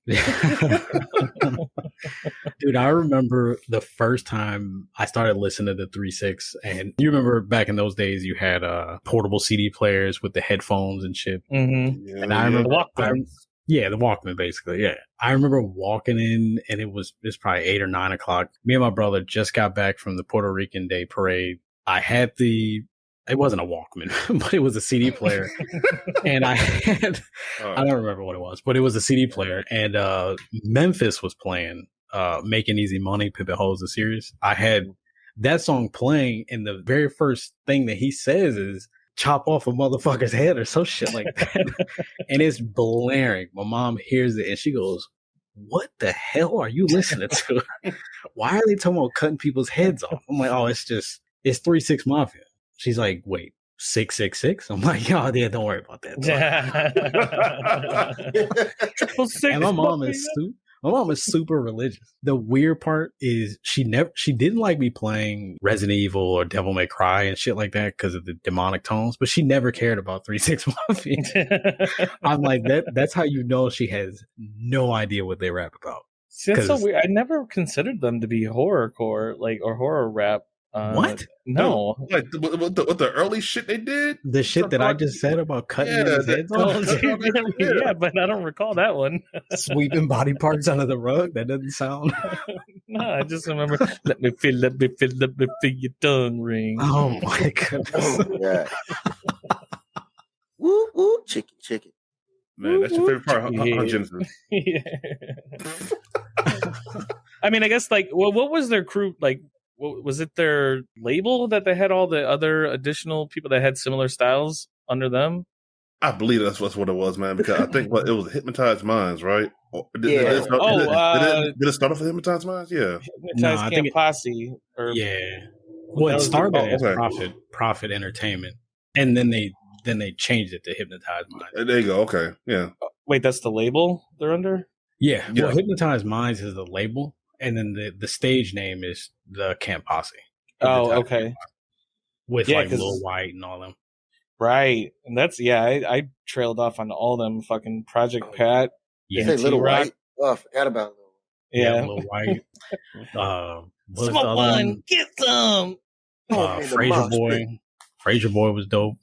Dude, I remember the first time I started listening to 3-6, and you remember back in those days you had portable CD players with the headphones and shit. Mm-hmm. Yeah, And I remember the Walkman. the Walkman, basically. Yeah. I remember walking in, and it was probably 8 or 9 o'clock. Me and my brother just got back from the Puerto Rican Day Parade. I had it wasn't a Walkman, but it was a CD player. And I don't remember what it was, but it was a CD player. And Memphis was playing Making Easy Money, Pimpin' Hoes the series. I had that song playing, and the very first thing that he says is, chop off a motherfucker's head or some shit like that. And it's blaring. My mom hears it and she goes, what the hell are you listening to? Why are they talking about cutting people's heads off? I'm like, oh, it's 3-6 Mafia. She's like, wait, 666? I'm like, oh, yeah, don't worry about that. And my mom is super religious. The weird part is she didn't like me playing Resident Evil or Devil May Cry and shit like that because of the demonic tones, but she never cared about 3-6 Mafia. I'm like, that's how you know she has no idea what they rap about. See, that's so weird. I never considered them to be horrorcore, or horror rap. What? No. Like what the early shit they did? The shit that I just said about cutting his heads off? Yeah, but I don't recall that one. Sweeping body parts under the rug? That doesn't sound... No, I just remember, let me feel your tongue ring. Oh my goodness. Oh, yeah. Woo, woo, chicken. Man, that's your favorite part, Yeah. Genesis. Yeah. I mean, I guess, what was their crew, was it their label that they had all the other additional people that had similar styles under them? I believe that's what it was, man, because I think it was Hypnotized Minds, right? Did it start off with Hypnotized Minds? Yeah. Hypnotized Camp Posse. Yeah. Well, it started as Profit Entertainment, and then they changed it to Hypnotized Minds. There you go. Okay. Yeah. Wait, that's the label they're under? Yeah. Well, Hypnotized Minds is the label, and then the stage name is the Camp Posse. Oh, okay. With Lil White and all them. Right. And that's, I trailed off on all them fucking Project Pat. Yeah. Little White. Oh, I forgot about Little White. Yeah, Lil White. Smoke one, get some. Frasier Boy was dope.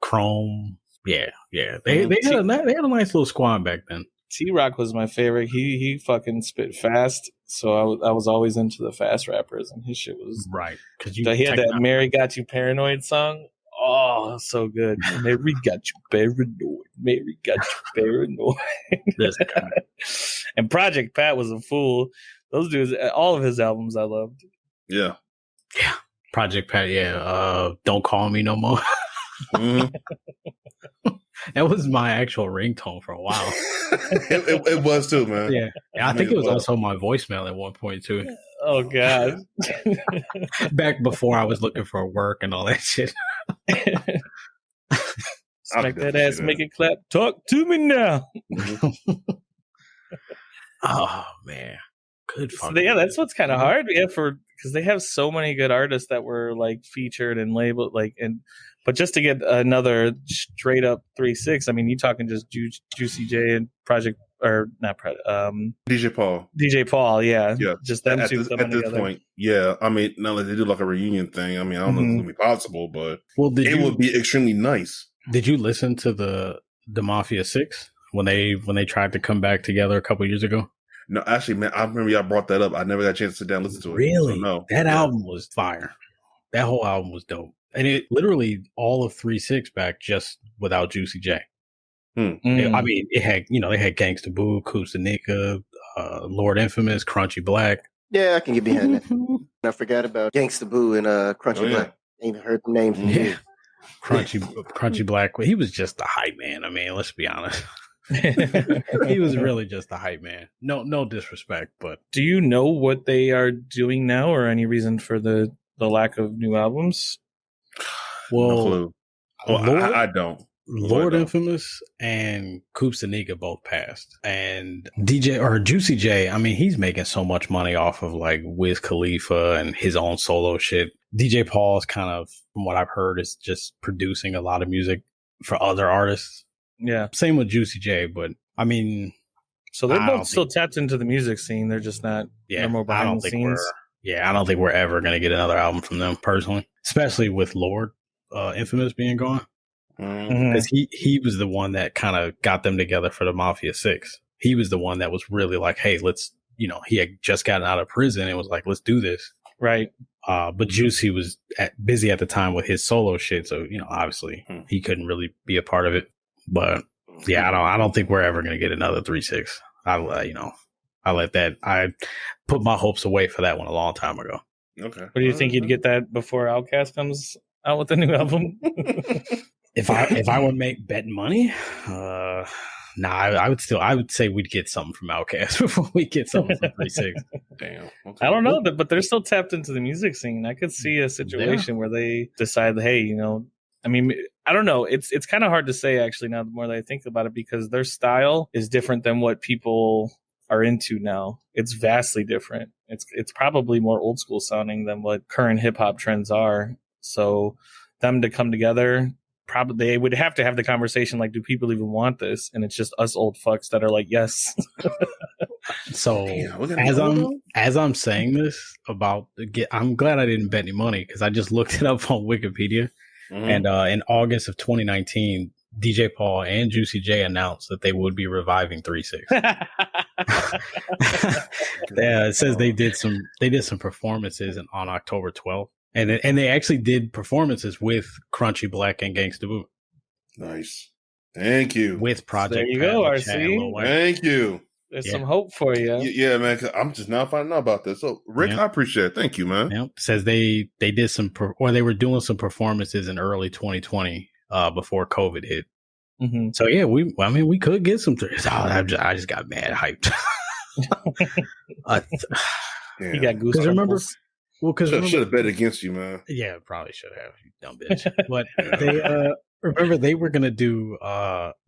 Chrome. Yeah. They had a nice little squad back then. T-Rock was my favorite. He fucking spit fast, so I was always into the fast rappers, and his shit was right. Because he had that "Mary Got You Paranoid" song. Oh, so good. Mary got you paranoid. Mary got you paranoid. And Project Pat was a fool. Those dudes, all of his albums, I loved. Yeah. Project Pat. Yeah. Don't Call Me No More. That was my actual ringtone for a while. it was too, man. Yeah. I think it was also my voicemail at one point too. Oh God. Back before I was looking for work and all that shit. Smack that ass, make it clap. Talk to me now. Oh man. Good fun. So, that's what's kind of hard. Yeah, because they have so many good artists that were featured and labeled but just to get another straight up 3-6, I mean, you talking just Juicy J and Project or not DJ Paul. DJ Paul, yeah. Just them at two this point. Yeah, I mean, now that they do a reunion thing, I mean, I don't know if it's gonna be possible, but it would be extremely nice. Did you listen to the Mafia 6 when they tried to come back together a couple years ago? No, actually, man, I remember y'all brought that up. I never got a chance to sit down and listen to it. Really? So no. That album was fire. That whole album was dope. And it literally all of 3-6 back just without Juicy J. I mean, it had, they had Gangsta Boo, Kusanika, Lord Infamous, Crunchy Black. Yeah, I can get behind that. I forgot about Gangsta Boo and Crunchy Black. I ain't even heard the names. Yeah. Crunchy Black. He was just a hype man. I mean, let's be honest. He was really just a hype man. No disrespect, but do you know what they are doing now, or any reason for the lack of new albums? Well, no clue. Well, I don't. Lord What, Infamous and Coop Saniga both passed. And Juicy J, I mean, he's making so much money off of like Wiz Khalifa and his own solo shit. DJ Paul's kind of, from what I've heard, is just producing a lot of music for other artists. Yeah. Same with Juicy J, but I mean, so they're both still tapped into the music scene. They're just not. Yeah, they're more behind the scenes. I don't think we're ever gonna get another album from them personally, especially with Lord Infamous being gone. Because he was the one that kind of got them together for the Mafia 6. He was the one that was really like, hey, let's, he had just gotten out of prison and was like, let's do this. Right. But Juicy was busy at the time with his solo shit. So, obviously he couldn't really be a part of it. But yeah, I don't think we're ever going to get another 3-6. I put my hopes away for that one a long time ago. Okay. But do you think you'd get that before Outkast comes out with a new album? If I were betting money, I would say we'd get something from Outkast before we get something from 3-6. Damn. Okay. I don't know but they're still tapped into the music scene. I could see a situation where they decide, hey, I mean, I don't know. It's kind of hard to say actually now the more that I think about it, because their style is different than what people are into now. It's vastly different. It's probably more old school sounding than what current hip hop trends are. So them to come together, probably they would have to have the conversation like, do people even want this? And it's just us old fucks that are like, yes. So as I'm saying this I'm glad I didn't bet any money, because I just looked it up on Wikipedia. And in August of 2019, DJ Paul and Juicy J announced that they would be reviving 3-6. It says they did some performances on October 12th. And they actually did performances with Crunchy Black and Gangsta Boo. Nice. Thank you. With Project. There you go, RC. Thank you. There's some hope for you. Yeah, man. Cause I'm just now finding out about this. So, Rick, I appreciate it. Thank you, man. Yep. Says they did they were doing some performances in early 2020 before COVID hit. Mm-hmm. So yeah, we could get some. I just got mad hyped. You got goosebumps. Remember. Well, because should have bet against you, man. Yeah, probably should have. You dumb bitch. But they remember they were gonna do.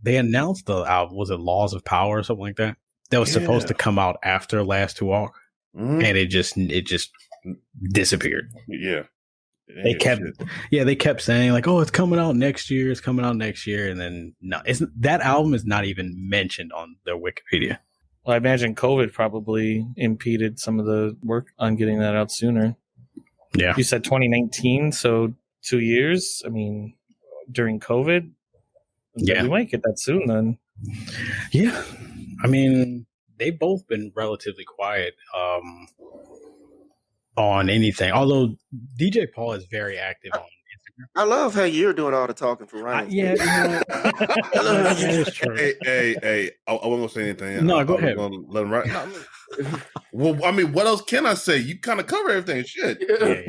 They announced the album. Was it Laws of Power or something like that? That was supposed to come out after Last to Walk, and it just disappeared. Yeah, they kept saying like, "Oh, it's coming out next year. It's coming out next year," and then no, that album is not even mentioned on their Wikipedia. Well, I imagine COVID probably impeded some of the work on getting that out sooner. Yeah. You said 2019, so 2 years. I mean, during COVID. Yeah. We might get that soon then. Yeah. I mean, they've both been relatively quiet on anything. Although DJ Paul is very active on Instagram. I love how you're doing all the talking for Ryan. That is true. Hey, I wasn't gonna say anything. No, go ahead. Let him write. Well, I mean, what else can I say? You kind of cover everything. Shit. Yeah.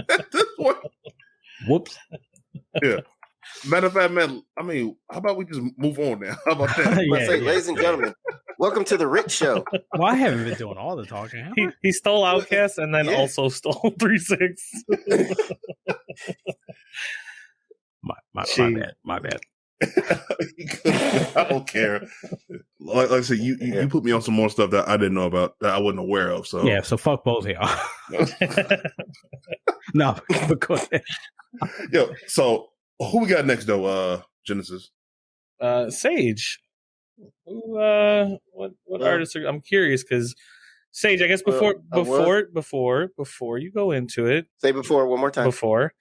At this point. Whoops. Yeah. Matter of fact, man, I mean, how about we just move on now? How about that? Ladies and gentlemen, welcome to the Rick Show. Well, I haven't been doing all the talking. He stole Outkast and then also stole 3-6. My bad. I don't care. Like I said, you put me on some more stuff that I didn't know about, that I wasn't aware of. So yeah, so fuck both of y'all. No, but go ahead. Yo, so who we got next though? Genesis. Sage. Who? What artists are? I'm curious because Sage. I guess before you go into it, say before one more time. Before.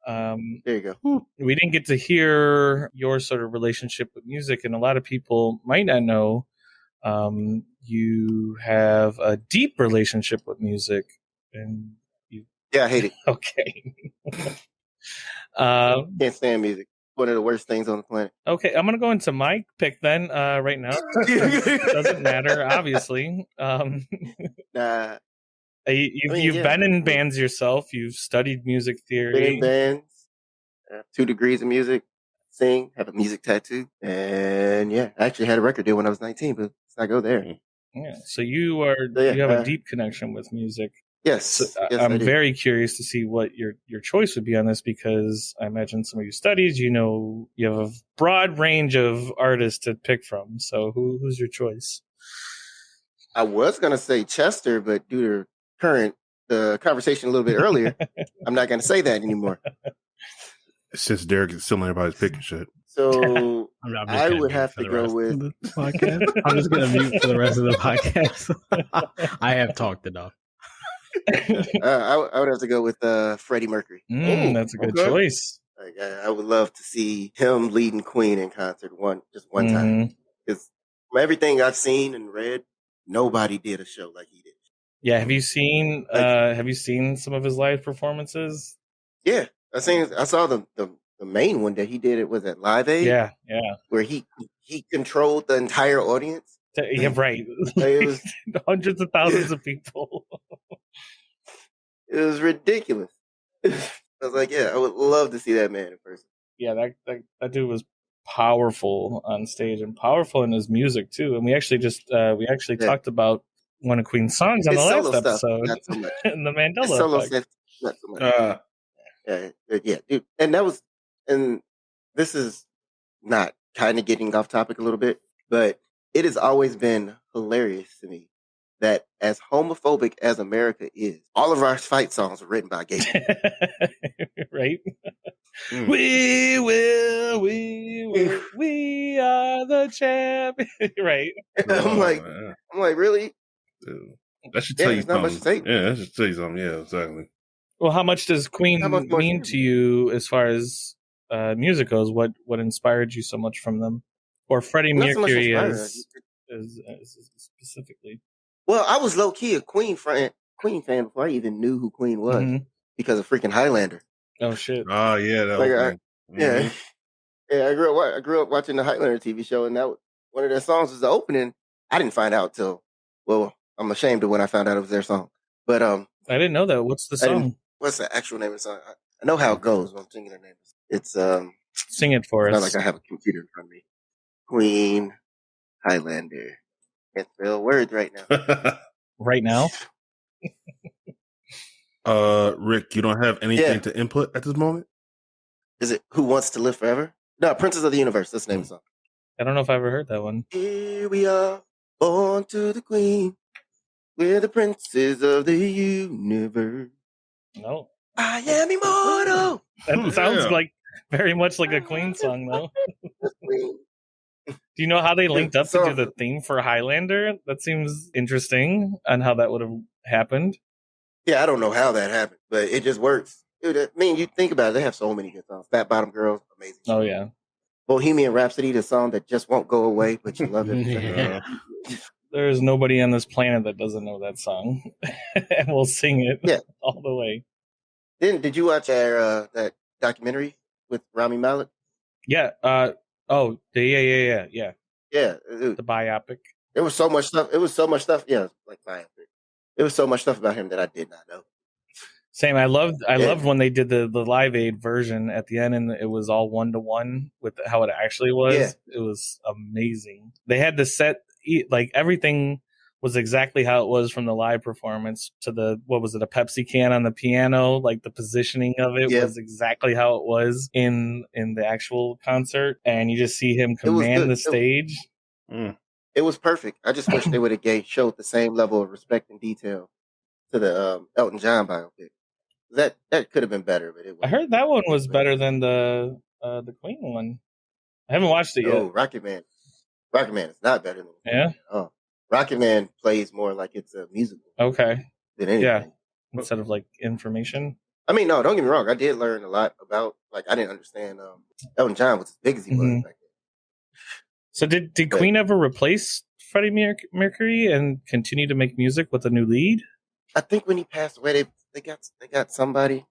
There you go. We didn't get to hear your sort of relationship with music, and a lot of people might not know you have a deep relationship with music. And I hate it. Okay. Can't stand music. One of the worst things on the planet. Okay, I'm gonna go into my pick then. Right now, doesn't matter, obviously. Nah. You've been in bands yourself. You've studied music theory. Been in bands. 2 degrees in music. Sing. Have a music tattoo. And I actually had a record deal when I was 19, but let's not go there. Yeah. So you have a deep connection with music. Yes. So Yes, I I'm did. very curious to see what your choice would be on this, because I imagine some of your studies, you have a broad range of artists to pick from. So who's your choice? I was gonna say Chester, but due to the conversation a little bit earlier, I'm not gonna say that anymore. Since Derek is still everybody's picking shit. So I'm just I gonna would mute have for to the go rest with. of the podcast. I'm just gonna mute for the rest of the podcast. I have talked enough. I would have to go with Freddie Mercury. That's a good okay. choice. Like, I would love to see him leading Queen in concert one time. Mhm. Because from everything I've seen and read, nobody did a show like he did. Yeah, have you seen some of his live performances? Yeah, I saw the main one that he did. It was at Live Aid. Yeah, where he controlled the entire audience. yeah, right. It was Hundreds of thousands of people. it was ridiculous. I was like, yeah, I would love to see that man in person. Yeah, that dude was powerful on stage and powerful in his music too. And we actually talked about one of Queen's songs on His the solo last stuff, episode, not so much. in the Mandela His solo Effect. stuff, not so much. Yeah, dude. And this is not kind of getting off topic a little bit, but it has always been hilarious to me that as homophobic as America is, all of our fight songs are written by gay people. Right? We are the champions. Right? I'm like, really? Dude. That should tell you there's not much something. to say. Yeah, that should tell you something. Yeah, exactly. Well, how much does Queen How much more mean can to you as far as music goes? What inspired you so much from them, or Freddie Not so much Mercury inspired. as specifically? Well, I was low key a Queen fan before I even knew who Queen was Mhm. because of freaking Highlander. Oh shit! Oh yeah, that Like, opening. Yeah, yeah. I grew up watching the Highlander TV show, and that one of their songs was the opening. I didn't find out till I'm ashamed of when I found out it was their song. But I didn't know that. What's the song? what's the actual name of the song? I know how it goes. But I'm thinking the name. It's Sing it for not us. like I have a computer in front of me. Queen Highlander. Can't spell words right now. Right now. Rick, you don't have anything Yeah. to input at this moment? Is it Who Wants to Live Forever? No, Princess of the Universe. That's the name of the song. I don't know if I ever heard that one. Here we are, born to the Queen. We're the princes of the universe. No, I am immortal. that sounds Yeah. like very much like a Queen song, though. Queen. Do you know how they linked up to So- do the theme for Highlander? That seems interesting on how that would have happened. Yeah, I don't know how that happened, but it just works. Dude, I mean, you think about it, they have so many good songs. Fat Bottom Girls, amazing. Oh yeah. Bohemian Rhapsody, the song that just won't go away, but you love it. Yeah. There is nobody on this planet that doesn't know that song, and will sing it Yeah. all the way. Did you watch that documentary with Rami Malek? Yeah. Oh, yeah. Yeah, The biopic. there was so much stuff. It was so much stuff. Yeah, like biopic. There was so much stuff about him that I did not know. Same. I loved when they did the Live Aid version at the end, and it was all 1-to-1 with how it actually was. Yeah. It was amazing. They had the set, like everything was exactly how it was from the live performance to the, what was it, a Pepsi can on the piano, like the positioning of it Yeah. was exactly how it was in the actual concert, and you just see him It was command good. the stage. It was perfect. I just wish they would have showed the same level of respect and detail to the Elton John biopic. That could have been better, but it I wasn't. heard that one was better than the Queen one. I haven't watched it yet. No, Rocket Man is not better than Yeah? Oh, Rocket Man plays more like it's a musical Okay. than anything. Yeah. Instead of like information. I mean, no, don't get me wrong. I did learn a lot about, like, I didn't understand Elton John was as big as he was Mhm. back then. So did Queen ever replace Freddie Mercury and continue to make music with a new lead? I think when he passed away, they got somebody.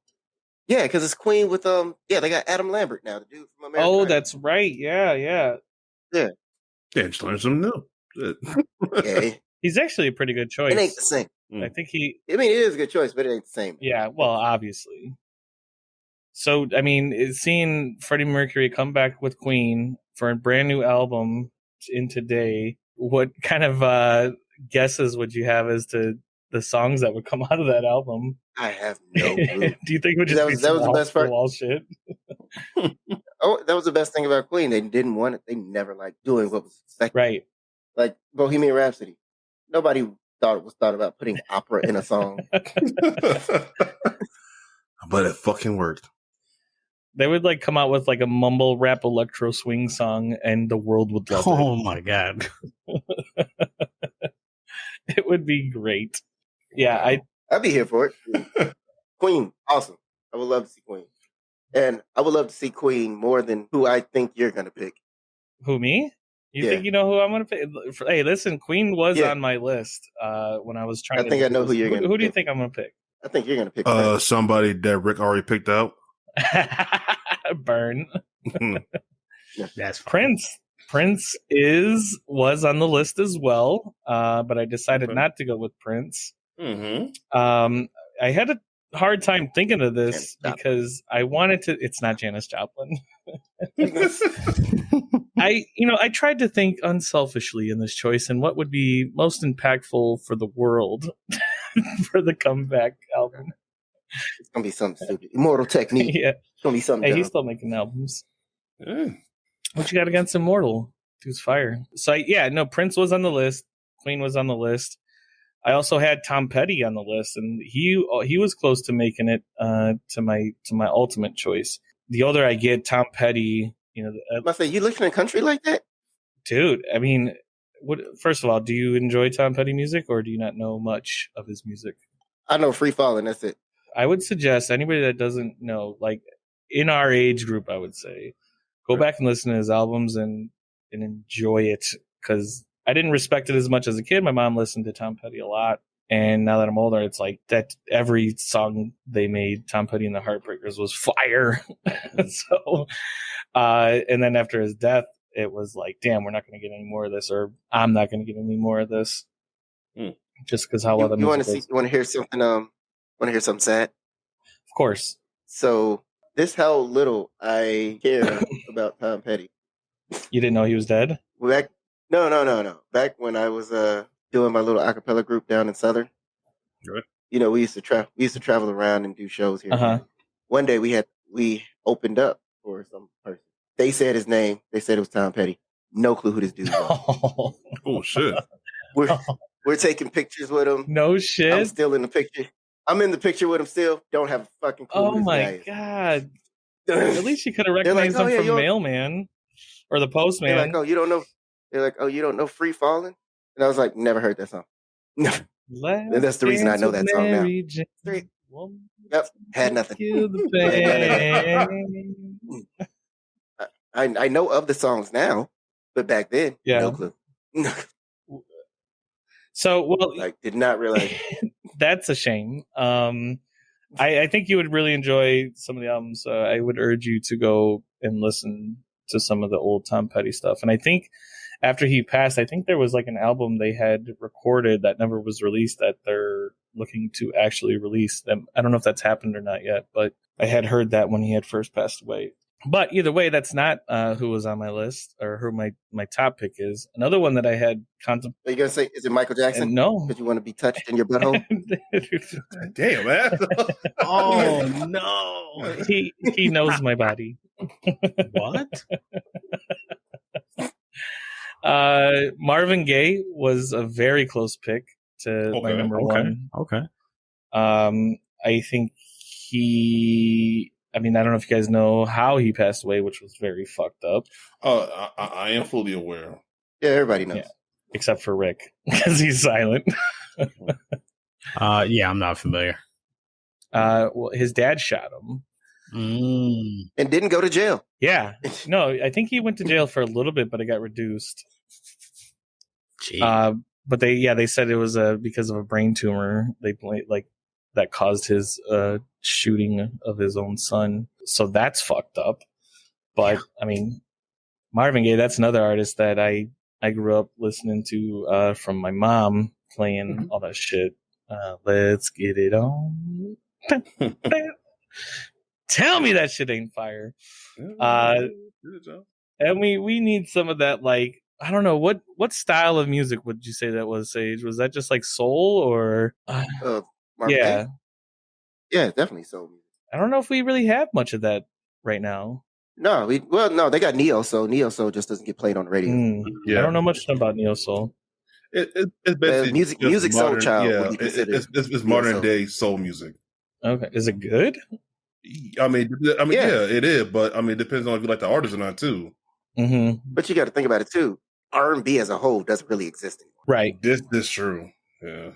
Yeah, because it's Queen with they got Adam Lambert now, the dude from American Oh, Idol. that's right. Yeah. Yeah, just learn something new. Good. Yeah, He's actually a pretty good choice. it ain't the same. I think he. I mean, it is a good choice, but it ain't the same. Yeah. Well, obviously. So I mean, seeing Freddie Mercury come back with Queen for a brand new album in today, what kind of guesses would you have as to the songs that would come out of that album. I have no clue. Do you think it would just That be was- that was the best part. wall shit? Oh, that was the best thing about Queen. They didn't want it. They never liked doing what was expected. Right. Like Bohemian Rhapsody. Nobody thought about putting opera in a song. But it fucking worked. They would like come out with like a mumble rap electro swing song and the world would love Oh my god. it. It would be great. Yeah, I'd be here for it. Queen, awesome. I would love to see Queen. And I would love to see Queen more than who I think you're going to pick. Who, me? You Yeah. think you know who I'm going to pick? Hey, listen, Queen was Yeah. on my list when I was trying I to... think I know who you're gonna Who do you pick. think I'm going to pick? I think you're going to pick Prince. Somebody that Rick already picked out. Burn. That's fine. Prince was on the list as well, but I decided Okay. not to go with Prince. Mm-hmm. I had a hard time thinking of this Janis Joplin. because I wanted to. It's not Janis Joplin. I tried to think unselfishly in this choice and what would be most impactful for the world for the comeback album. It's going to be something stupid. Immortal Technique. Yeah, It's going to be something hey, he's dumb. still making albums. Yeah. What you got against Immortal? Dude's fire. So Prince was on the list. Queen was on the list. I also had Tom Petty on the list, and he was close to making it to my ultimate choice. The older I get, Tom Petty, I say, you listen to country like that? dude. I mean, first of all, do you enjoy Tom Petty music, or do you not know much of his music? I know Free Falling, that's it. I would suggest anybody that doesn't know, like in our age group, I would say, go back and listen to his albums and enjoy it, because I didn't respect it as much as a kid. My mom listened to Tom Petty a lot. And now that I'm older, it's like that every song they made, Tom Petty and the Heartbreakers, was fire. So, and then after his death, it was like, damn, we're not going to get any more of this, or I'm not going to get any more of this. Just because how well the You want music to is. you want to hear something? Want to hear something sad? Of course. So this how little I care about Tom Petty. You didn't know he was dead? No. Back when I was doing my little acapella group down in Southern, Right. we used to travel around and do shows here. Uh-huh. One day we opened up for some person. They said his name. They said it was Tom Petty. No clue who this dude was. Oh shit. We're taking pictures with him. No I'm shit. still in the picture. I'm in the picture with him still. Don't have a fucking clue. Oh who this my guy God. is. At least you could have They're like, recognized "Oh, him yeah, from you're-" Mailman or the They're Postman. like, oh, you don't know. They're like, oh, you don't know Free Falling? And I was like, never heard that song. Never. Last That's the reason I know Dance that with song now. Mary Jane. Three. Woman Yep. Had nothing. kill the band. I know of the songs now, but back then, Yeah. no clue. So, well, Like, did not realize. that's a shame. I think you would really enjoy some of the albums. I would urge you to go and listen to some of the old Tom Petty stuff. And I think after he passed, I think there was like an album they had recorded that never was released that they're looking to actually release. I don't know if that's happened or not yet, but I had heard that when he had first passed away. But either way, that's not who was on my list or who my top pick is. Another one that I had contemplated. Are you going to say, is it Michael Jackson? No. Because you want to be touched in your butthole? Damn, man. Oh no. he knows my body. What? Marvin Gaye was a very close pick to my Okay, number okay. one. Okay. I think I don't know if you guys know how he passed away, which was very fucked up, I am fully aware. Yeah, everybody knows. Yeah. Except for Rick, because he's silent. Yeah, I'm not familiar. Well, his dad shot him. And didn't go to jail. Yeah. No, I think he went to jail for a little bit, but it got reduced. Gee. But they said it was because of a brain tumor. They that caused his shooting of his own son. So that's fucked up. But I mean, Marvin Gaye, that's another artist that I grew up listening to from my mom playing all that shit. Let's get it on. Tell me that shit ain't fire. And we need some of that like I don't know what style of music would you say that was, Sage? Was that just like soul or Marvin yeah. Gaye? Yeah, definitely soul music. I don't know if we really have much of that right now. No, they got neo soul. Neo soul just doesn't get played on the radio. I don't know much about neo soul. It's basically music soul modern, child. Yeah, would be considered it's modern day soul music. Okay, is it good? I mean, yeah, it is, but I mean, it depends on if you like the artist or not too. Mm-hmm. But you got to think about it too. R&B as a whole doesn't really exist anymore. Right. This is true. Yeah.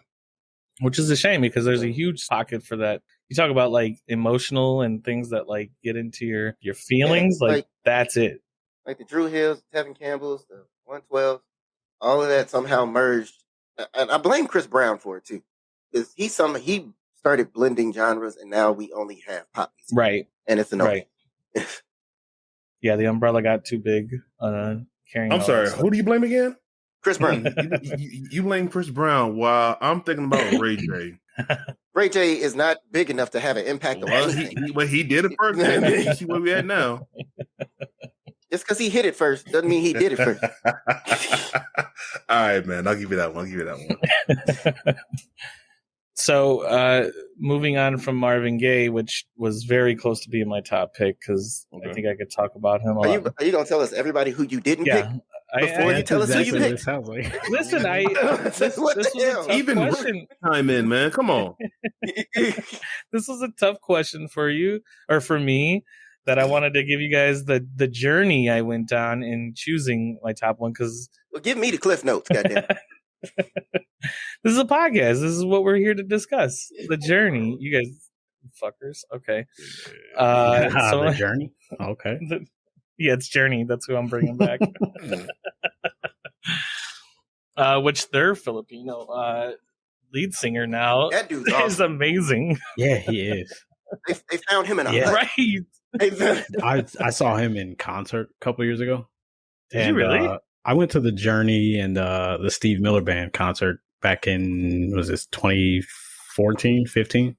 Which is a shame because there's a huge pocket for that. You talk about like emotional and things that like get into your feelings, like that's it. Like the Drew Hills, Tevin Campbell's, the 112, all of that somehow merged. And I blame Chris Brown for it too. Because he started blending genres and now we only have pop music. Right. And it's annoying. Right. Yeah, the umbrella got too big. Carrying. I'm sorry. Who do you blame again? Chris Brown. You blame Chris Brown while I'm thinking about Ray J. Ray J is not big enough to have an impact on anything. But he did it first. Man. You see where we at now. Just because he hit it first doesn't mean he did it first. All right, man. I'll give you that one. So, moving on from Marvin Gaye, which was very close to being my top pick, because I think I could talk about him a lot. Are you going to tell us everybody who you didn't pick? Before you tell us who you picked. Listen, this was a tough question. Time in, man. Come on. This was a tough question for you, or for me, that I wanted to give you guys the journey I went on in choosing my top one. Because give me the Cliff Notes, goddamn. This is a podcast. This is what we're here to discuss. The journey. You guys fuckers. Okay. So the journey? Okay. Yeah, it's Journey. That's who I'm bringing back. Which their Filipino lead singer now that dude's is amazing. Yeah, he is. They found him in a hut. Right. I saw him in concert a couple years ago. Did you really? I went to the Journey and the Steve Miller Band concert back in, was this 2014, 15?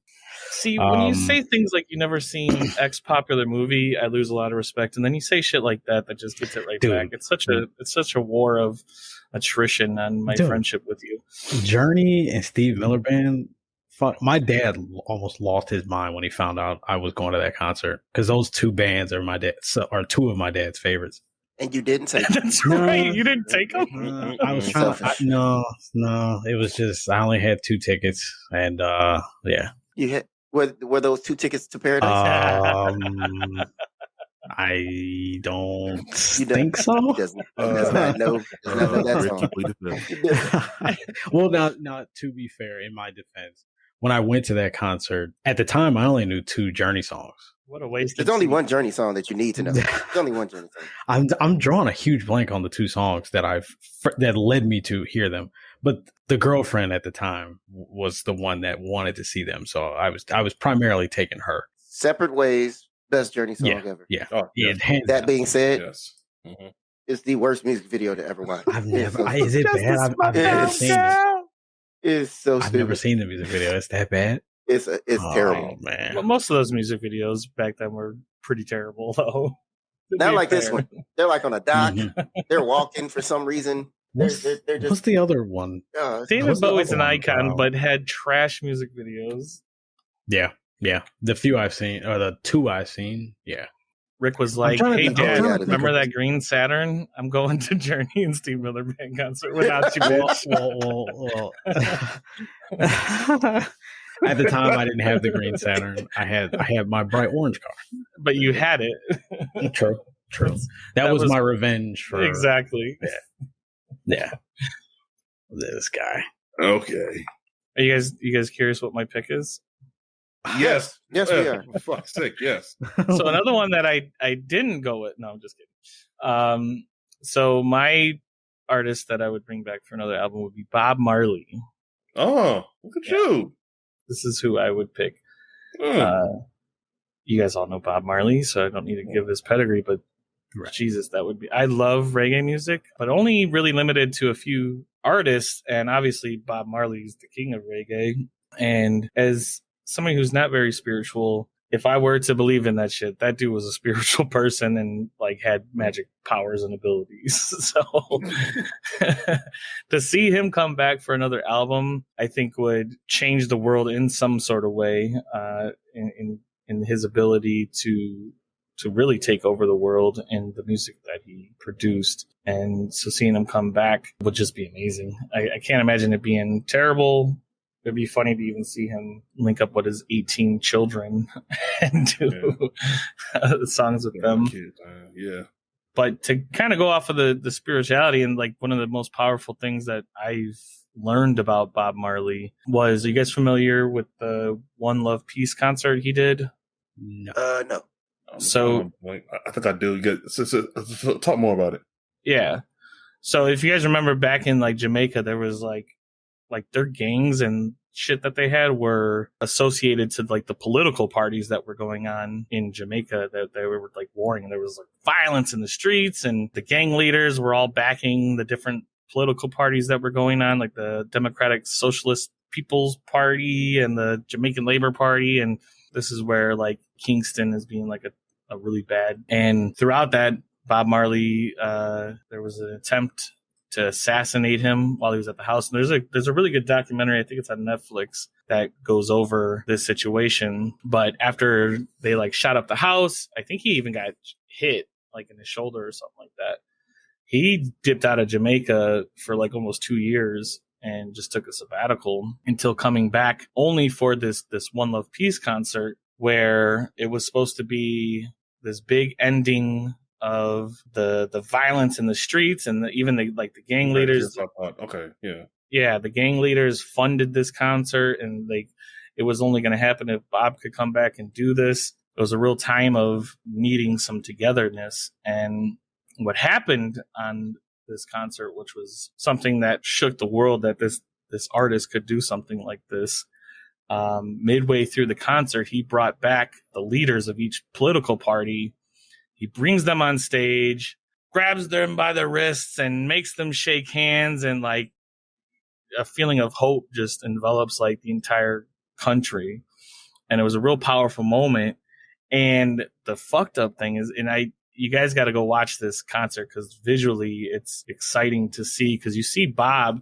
See, when you say things like you never seen X popular movie, I lose a lot of respect. And then you say shit like that just gets it right back. It's such a war of attrition on my friendship with you. Journey and Steve Miller Band. My dad almost lost his mind when he found out I was going to that concert because those two bands are two of my dad's favorites. And you didn't take them. That's right. You didn't take them. I was trying. No. It was just I only had 2 tickets, and yeah. You had were those 2 tickets to Paradise? I don't think so. Does not know that song. Well, now to be fair, in my defense, when I went to that concert at the time, I only knew 2 Journey songs. What a waste! There's only one Journey song that you need to know. There's only one Journey song. I'm drawing a huge blank on the 2 songs that led me to hear them. But the girlfriend at the time was the one that wanted to see them, so I was primarily taking her. Separate Ways, best Journey song ever. Yeah. Oh, yeah. That being said, yes. Mm-hmm. It's the worst music video to ever watch. I've never. Is it bad? I've never seen it. It's so stupid. I've never seen the music video. It's that bad. It's terrible, man. Well, most of those music videos back then were pretty terrible, though. Not like this one. They're like on a dock. Mm-hmm. They're walking for some reason. They're just, what's the other one? David Bowie's an icon, but had trash music videos. Yeah. The few I've seen, or the 2 I've seen, yeah. Rick was like, "Hey, Dad, remember that green Saturn? I'm going to Journey and Steve Miller Band concert without you, bitch." Well. At the time, I didn't have the green Saturn. I had my bright orange car. But you had it. True. That was my revenge for exactly. Yeah. This guy. Okay. Are you guys curious what my pick is? Yes, we are. Fuck's sake, yes. So another one that I didn't go with. No, I'm just kidding. So my artist that I would bring back for another album would be Bob Marley. Oh, look at you. This is who I would pick. You guys all know Bob Marley, so I don't need to give his pedigree, but Jesus, that would be... I love reggae music, but only really limited to a few artists, and obviously Bob Marley is the king of reggae. And as somebody who's not very spiritual, if I were to believe in that shit, that dude was a spiritual person and like had magic powers and abilities. So to see him come back for another album, I think would change the world in some sort of way, in his ability to really take over the world and the music that he produced. And so seeing him come back would just be amazing. I can't imagine it being terrible. It'd be funny to even see him link up with his 18 children and do songs with them. Yeah. But to kind of go off of the spirituality, and like one of the most powerful things that I've learned about Bob Marley was, are you guys familiar with the One Love Peace concert he did? No. So I think I do. So talk more about it. Yeah. So if you guys remember back in like Jamaica, there was like their gangs and shit that they had were associated to like the political parties that were going on in Jamaica, that they were like warring, and there was like violence in the streets, and the gang leaders were all backing the different political parties that were going on, like the Democratic Socialist People's Party and the Jamaican Labor Party. And this is where like Kingston is being like a really bad. And throughout that, Bob Marley, there was an attempt to assassinate him while he was at the house. And there's a really good documentary, I think it's on Netflix, that goes over this situation. But after they like shot up the house, I think he even got hit like in his shoulder or something like that. He dipped out of Jamaica for like almost 2 years and just took a sabbatical until coming back only for this One Love Peace concert, where it was supposed to be this big ending of the violence in the streets, and even the gang leaders. Okay, yeah. Yeah, the gang leaders funded this concert, and it was only going to happen if Bob could come back and do this. It was a real time of needing some togetherness. And what happened on this concert, which was something that shook the world, that this artist could do something like this. Midway through the concert, he brought back the leaders of each political party. He brings them on stage, grabs them by the wrists and makes them shake hands, and like a feeling of hope just envelops like the entire country. And it was a real powerful moment. And the fucked up thing is, you guys got to go watch this concert, because visually it's exciting to see, because you see Bob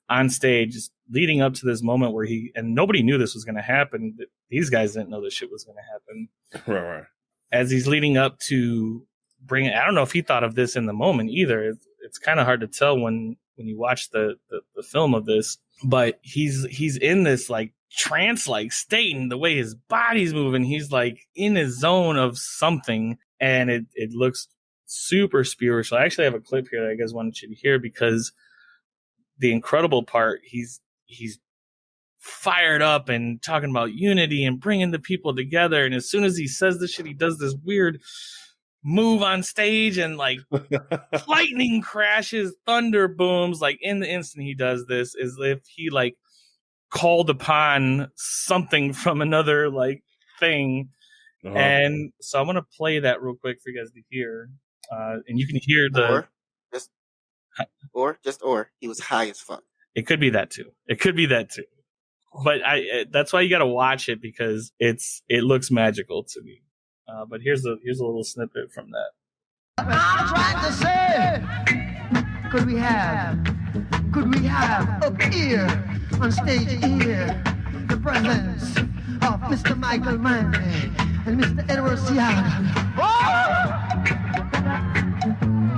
on stage leading up to this moment where and nobody knew this was going to happen. These guys didn't know this shit was going to happen. Right. As he's leading up to bring it, I don't know if he thought of this in the moment either. It's kind of hard to tell when you watch the film of this, but he's in this like trance-like state, and the way his body's moving, he's like in his zone of something, and it looks super spiritual. I actually have a clip here that I guys wanted you to hear, because the incredible part, he's fired up and talking about unity and bringing the people together. And as soon as he says this shit, he does this weird move on stage, and like lightning crashes, thunder booms. Like in the instant he does this, as if he like called upon something from another like thing. Uh-huh. And so I'm going to play that real quick for you guys to hear. And you can hear or he was high as fuck. It could be that too. But that's why you got to watch it, because it looks magical to me. But here's a little snippet from that. I'm trying to say, could we have up here on stage here the presence of Mr. Michael Manley and Mr. Edward Seaga. Oh!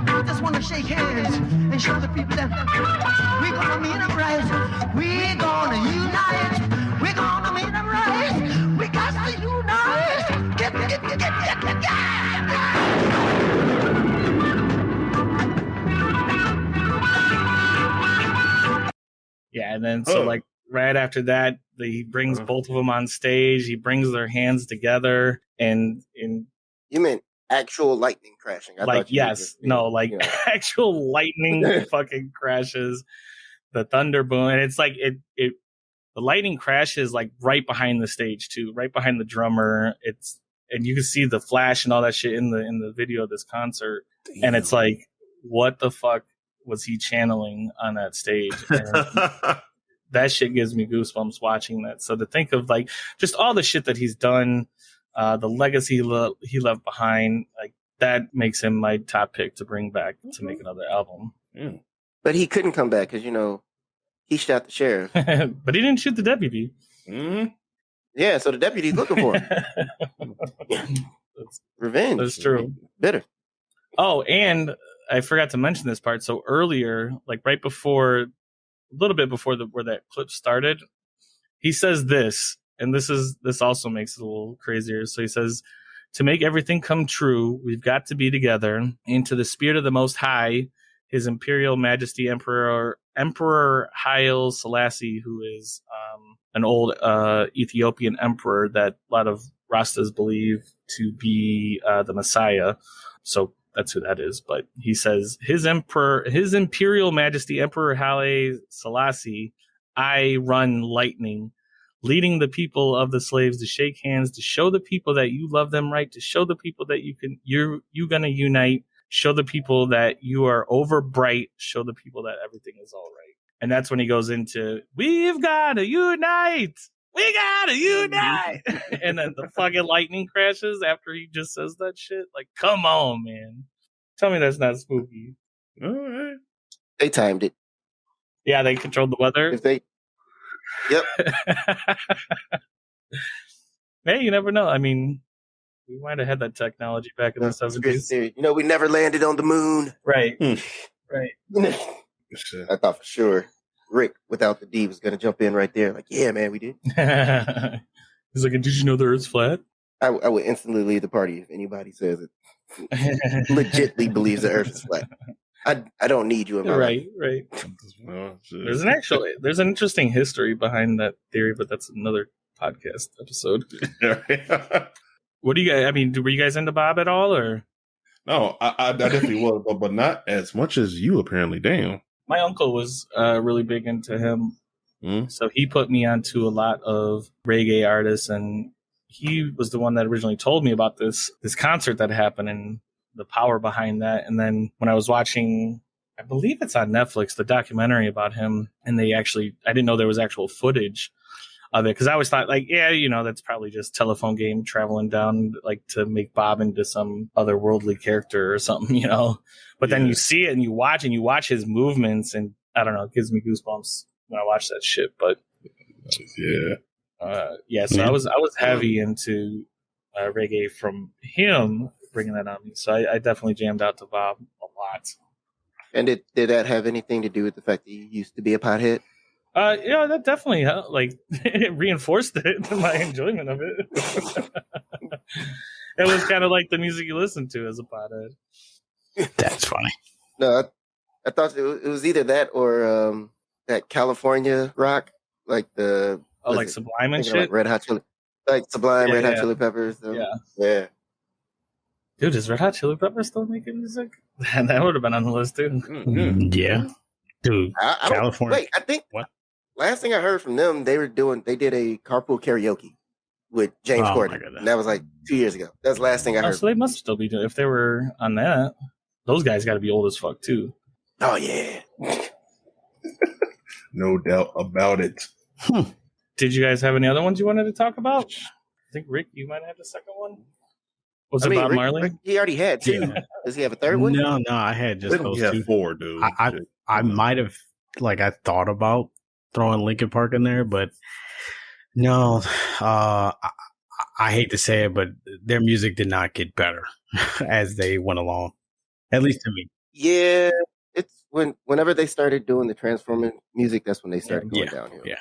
I just want to shake hands and show the people that we're gonna meet them right. We're gonna unite. We're gonna meet them right. We got to unite. Get. Yeah, and then so like right after that, he brings both of them on stage. He brings their hands together, and you meant actual lightning crashing? Actual lightning fucking crashes, the thunder boom, and it's like the lightning crashes like right behind the stage too, right behind the drummer. And you can see the flash and all that shit in the video of this concert. Damn. And it's like, what the fuck was he channeling on that stage? And that shit gives me goosebumps watching that. So to think of like just all the shit that he's done, the legacy he left behind, like that makes him my top pick to bring back to make another album. But he couldn't come back because he shot the sheriff. But he didn't shoot the deputy. Mm-hmm. Yeah, so the deputy's looking for him. Revenge. That's true. Bitter. Oh, and I forgot to mention this part. So earlier, like right before, a little bit before where that clip started, he says this, and this also makes it a little crazier. So he says, "To make everything come true, we've got to be together. Into the spirit of the Most High, His Imperial Majesty Emperor Haile Selassie, who is an old Ethiopian emperor that a lot of Rastas believe to be the Messiah." So that's who that is. But he says, His Imperial Majesty Emperor Haile Selassie, I run lightning, leading the people of the slaves to shake hands, to show the people that you love them right, to show the people that you're gonna unite, show the people that you are over bright, show the people that everything is all right. And that's when he goes into, we've got to unite. We got to unite. And then the fucking lightning crashes after he just says that shit. Like, come on, man. Tell me that's not spooky. All right. They timed it. Yeah, they controlled the weather. Yep. Hey, you never know. I mean, we might have had that technology back in the 70s. We never landed on the moon. Right. Right. I thought for sure Rick, without the D, was going to jump in right there. Like, yeah, man, we did. He's like, did you know the Earth's flat? I would instantly leave the party if anybody says it. Legitly believes the Earth is flat. I don't need you in my life. Right. There's an interesting history behind that theory, but that's another podcast episode. What do you guys? I mean, were you guys into Bob at all, or? No, I definitely was, but not as much as you apparently. Damn. My uncle was really big into him, so he put me onto a lot of reggae artists, and he was the one that originally told me about this concert that happened and the power behind that. And then when I was watching, I believe it's on Netflix, the documentary about him, and I didn't know there was actual footage of it, because I always thought, like, yeah, that's probably just telephone game traveling down, like, to make Bob into some otherworldly character or something, But then you see it and you watch his movements, and I don't know, it gives me goosebumps when I watch that shit. But so I was heavy into reggae from him bringing that on me. So I definitely jammed out to Bob a lot. And did that have anything to do with the fact that you used to be a pothead? Yeah, that definitely it reinforced my enjoyment of it. It was kind of like the music you listen to as a pothead. That's funny. No, I thought it was either that or that California rock, like like Sublime and shit, like Red Hot Chili, Red Hot Chili Peppers. Yeah. Dude, is Red Hot Chili Peppers still making music? That would have been on the list too. Mm-hmm. Yeah, dude. California. Wait, I think what? Last thing I heard from them, they did a carpool karaoke with James Corden. And that was like 2 years ago. That's the last thing I heard. So they must still be doing. If they were on that, those guys got to be old as fuck too. Oh yeah, no doubt about it. Did you guys have any other ones you wanted to talk about? I think Rick, you might have the second one. Was it Bob Marley? Rick, he already had two. Yeah. Does he have a third one? No, I had just those two. 4, dude. I might have, I thought about throwing Linkin Park in there, but no. I hate to say it, but their music did not get better as they went along. At least to me. Yeah, it's whenever they started doing the Transforming music, that's when they started going downhill. Yeah,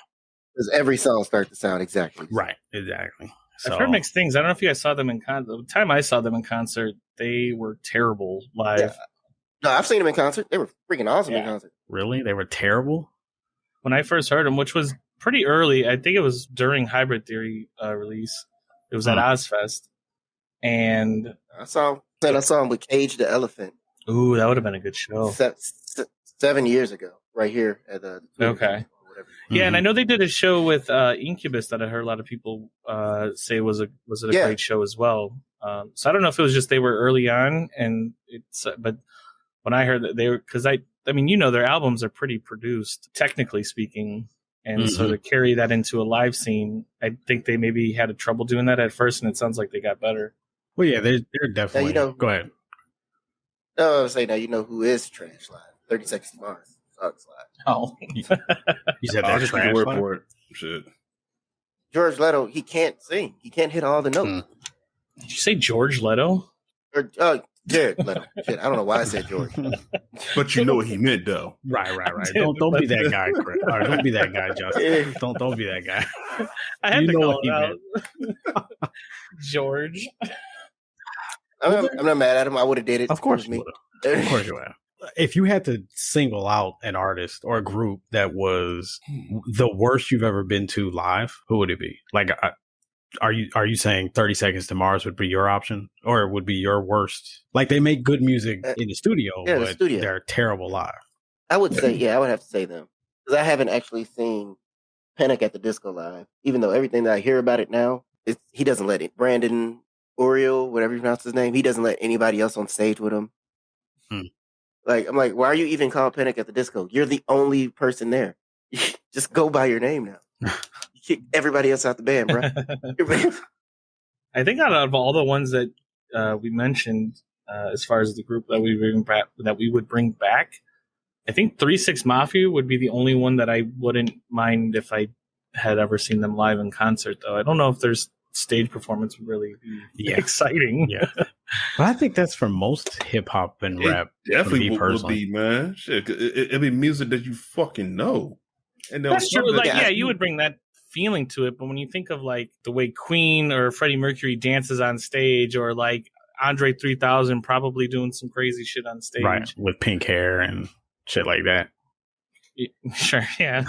because every song started to sound exactly right. Exactly. So, I've heard mixed things. I don't know if you guys saw them in concert. The time I saw them in concert, they were terrible live. Yeah. No, I've seen them in concert. They were freaking awesome in concert. Really? They were terrible? When I first heard them, which was pretty early, I think it was during Hybrid Theory release. It was at Ozfest. And I saw them with Cage the Elephant. Ooh, that would have been a good show. 7 years ago, right here at the okay. Yeah, and I know they did a show with Incubus that I heard a lot of people say was a great show as well. So I don't know if it was just they were early on, and but when I heard that they were, because I mean, their albums are pretty produced, technically speaking. And so to carry that into a live scene, I think they maybe had a trouble doing that at first, and it sounds like they got better. Well, yeah, they're definitely. Now, go ahead. No, I was saying now you know who is trash live. 30 Seconds to Mars sucks live. Oh, You said I'll that just trash. take your word live? for it. Shit. George Leto, he can't sing. He can't hit all the notes. did you say George Leto? Or Jared Leto. Shit, I don't know why I said George. But you know what he meant, though. Right. Don't be that guy, Chris. Or don't be that guy, Justin. Don't be that guy. I had You to know call what he it out. George. I'm not mad at him. I would have did it. Of course It was you would. Of course you would. If you had to single out an artist or a group that was the worst you've ever been to live, who would it be? Like, are you saying 30 Seconds to Mars would be your option, or it would be your worst? Like, they make good music in the studio, but they're terrible live. I would say, I would have to say them. Because I haven't actually seen Panic at the Disco live, even though everything that I hear about it now, he doesn't let it. Brandon Oriole, whatever you pronounce his name, he doesn't let anybody else on stage with him. Like, I'm like, why are you even called Panic at the Disco? You're the only person there. Just go by your name now. You kick everybody else out the band, bro. I think out of all the ones that we mentioned, as far as the group that we would bring back, I think 3-6 Mafia would be the only one that I wouldn't mind if I had ever seen them live in concert. Though I don't know if their stage performance would really be exciting. Yeah, but I think that's for most hip hop and rap. Definitely would be, man. Shit, it'd be music that you fucking know. And that's true. Like, you would bring that feeling to it, but when you think of like the way Queen or Freddie Mercury dances on stage, or like Andre 3000 probably doing some crazy shit on stage, right, with pink hair and shit like that. Sure, yeah.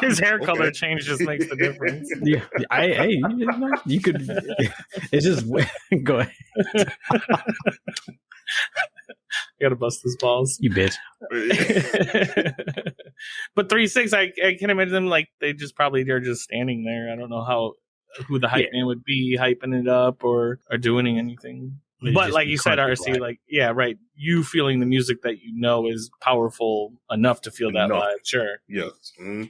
His hair color change just makes the difference. Yeah, you could. It's just go ahead. Gotta bust his balls, you bitch. But 3-6, I can imagine them like they're just standing there. I don't know who the hype man would be hyping it up or doing anything. But like you said, RC, like, yeah, right. You feeling the music that you know is powerful enough to feel that live. Sure. Yes. Mm-hmm.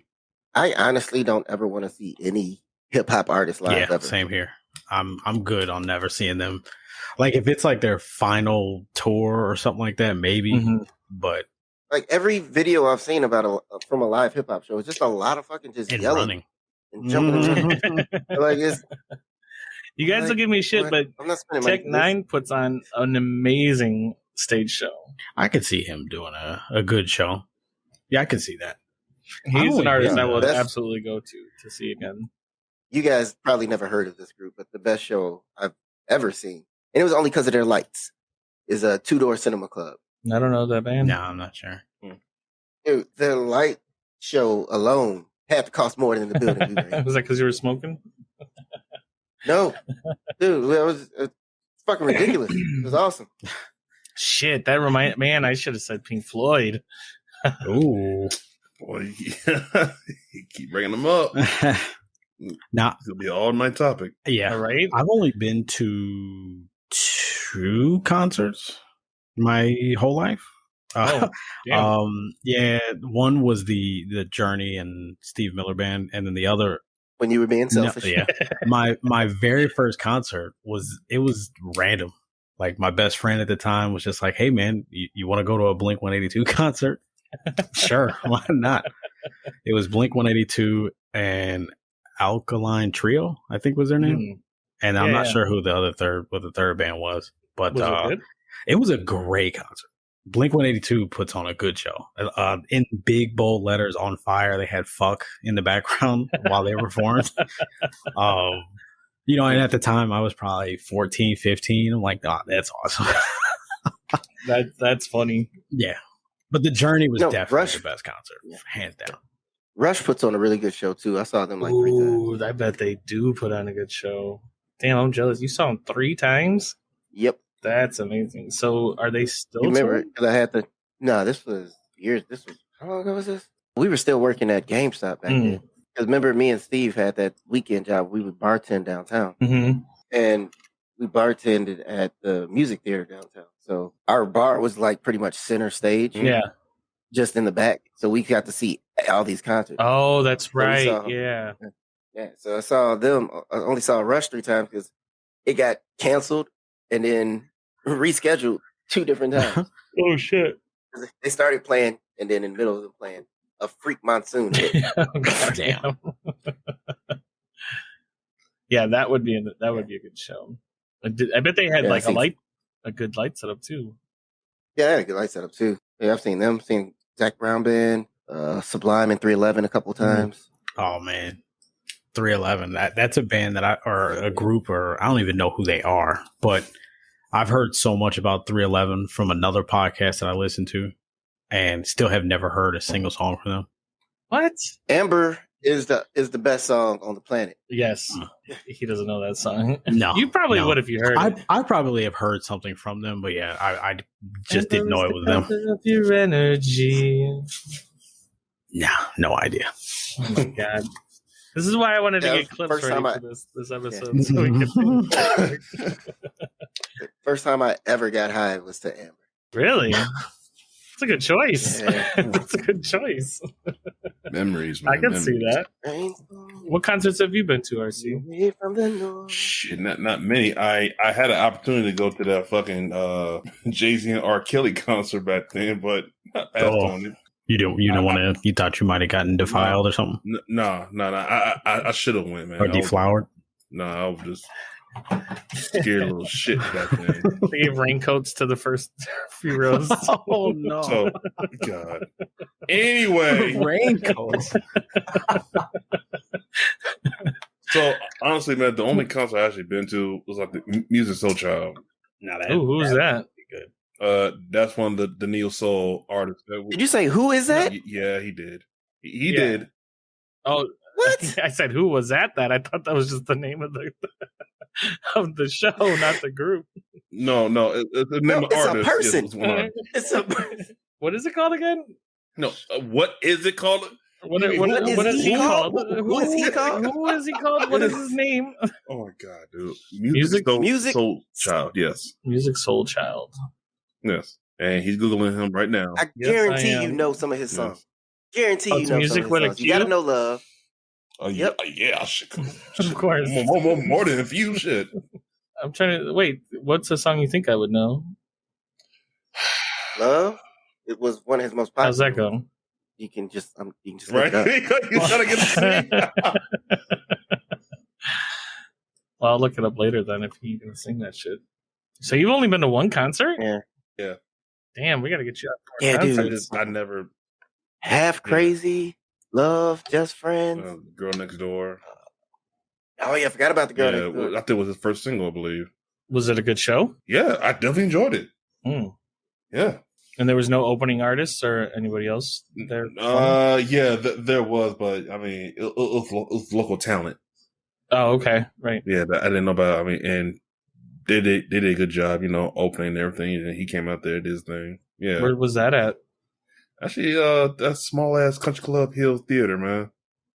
I honestly don't ever want to see any hip hop artist live ever. Same here. I'm good on never seeing them. Like, if it's like their final tour or something like that, maybe. But like every video I've seen from a live hip hop show, it's just a lot of fucking just yelling running and jumping. Like, it's. You guys will give me shit, but Tech Nine puts on an amazing stage show. I could see him doing a good show. Yeah, I could see that. He's an artist I will absolutely go to see again. You guys probably never heard of this group, but the best show I've ever seen, and it was only because of their lights, is a Two Door Cinema Club. I don't know that band. No, I'm not sure. Dude, their light show alone had to cost more than the building we were in. Was that because you were smoking? No, dude, it was fucking ridiculous. It was awesome. Shit, that man, I should have said Pink Floyd. Ooh, boy, you keep bringing them up. Now it'll be all my topic. Yeah, right. I've only been to 2 concerts my whole life. Yeah, one was the Journey and Steve Miller Band, and then the other. When you were being selfish. No, yeah. My very first concert was random. Like, my best friend at the time was just like, hey man, you want to go to a Blink 182 concert? Sure, why not? It was Blink 182 and Alkaline Trio, I think was their name. And I'm not sure who the third band was, but it was a great concert. Blink 182 puts on a good show. In big bold letters on fire, they had "fuck" in the background while they performed. And at the time I was probably 14, 15. I'm like, oh, that's awesome. That's funny. Yeah. But the Journey was definitely the best concert, hands down. Rush puts on a really good show too. I saw them like 3 times. I bet they do put on a good show. Damn, I'm jealous. You saw them 3 times? Yep. That's amazing. So are they still? Remember, because I had to. No, this was years. This was how long ago was this? We were still working at GameStop back then. Because remember, me and Steve had that weekend job. We would bartend downtown, and we bartended at the music theater downtown. So our bar was like pretty much center stage. Yeah, just in the back. So we got to see all these concerts. Oh, that's So we right. saw- Yeah. Yeah, so I saw them. I only saw Rush 3 times because it got canceled and then rescheduled 2 different times. Oh shit. They started playing, and then in the middle of them playing, a freak monsoon hit. Goddamn. Yeah, that would be a good show. I bet they had Yeah, like I think- a good light setup too. Yeah, they had a good light setup too. Yeah, I've seen them. Seen Zach Brown Band, Sublime, and 311 a couple times. Oh man, 311. That's a band that or a group, or I don't even know who they are, but I've heard so much about 311 from another podcast that I listen to, and still have never heard a single song from them. What? Amber is the best song on the planet. Yes. He doesn't know that song. No, You probably no. would if you heard it. I probably have heard something from them, but yeah, I just didn't know it was them. Of your energy. Mm-hmm. Nah, no idea. Oh my god. This is why I wanted to Yeah, get clips first ready time for this episode so we could The first time I ever got high was to Amber. Really? It's a good choice. Yeah. That's a good choice. Memories, man. I can see memories. that. What concerts have you been to, RC? Away from the north. Shit, not many. I had an opportunity to go to that fucking Jay-Z and R. Kelly concert back then, but I passed on it. You don't want to. You thought you might have gotten defiled or something, No. I should have went, man. or deflowered. I was just scared little shit back then. They gave raincoats to the first few rows. Oh no! So, God. Anyway, Raincoats. so honestly, man, the only concert I actually been to was like the Music Soul Child. Now that, Ooh, who's that? Good. That's one of the neo soul artists. Did you say who is that? Yeah, he did. He Yeah. did. Oh, What? I said who was that? I thought that was just the name of the of the show, not the group. No, it's the name No, of it's a artist. person. Yes, it's one artist. It's a What is it called again? No, what is it called? What What is is he he called? called? Who is he called? Who is he called? What is his name? Oh my god, dude! Music- Soul Child. Yes, Music Soul Child. yes. And he's googling him right now. I Yes, guarantee I you am. know some of his Yes. songs. Guarantee Oh, you it's know music some with of a his songs. You gotta Q? know love. Oh Yep. yeah, I should. Of course. More than a few shit. I'm trying to wait. What's a song you think I would know? Love. It was one of his most popular. How's that go? You can just look Right? it up. You gotta get the Well, I'll look it up later then if you can sing that shit. So you've only been to one concert? Yeah. Damn, we gotta get you out to more Yeah, dude. concerts. I never. Half Crazy, Love, Just Friends. Girl Next Door. Oh yeah, I forgot about the girl. Yeah, next door. I think it was his first single, I believe. Was it a good show? Yeah, I definitely enjoyed it. Hmm. Yeah. And there was no opening artists or anybody else there? Yeah, there was, but I mean, it was local talent. Oh, okay. Right. Yeah, I didn't know about. I mean, and they did a good job, opening and everything. And he came out there, did his thing. Yeah, Where was that at? actually, that small ass Country Club Hill Theater, man.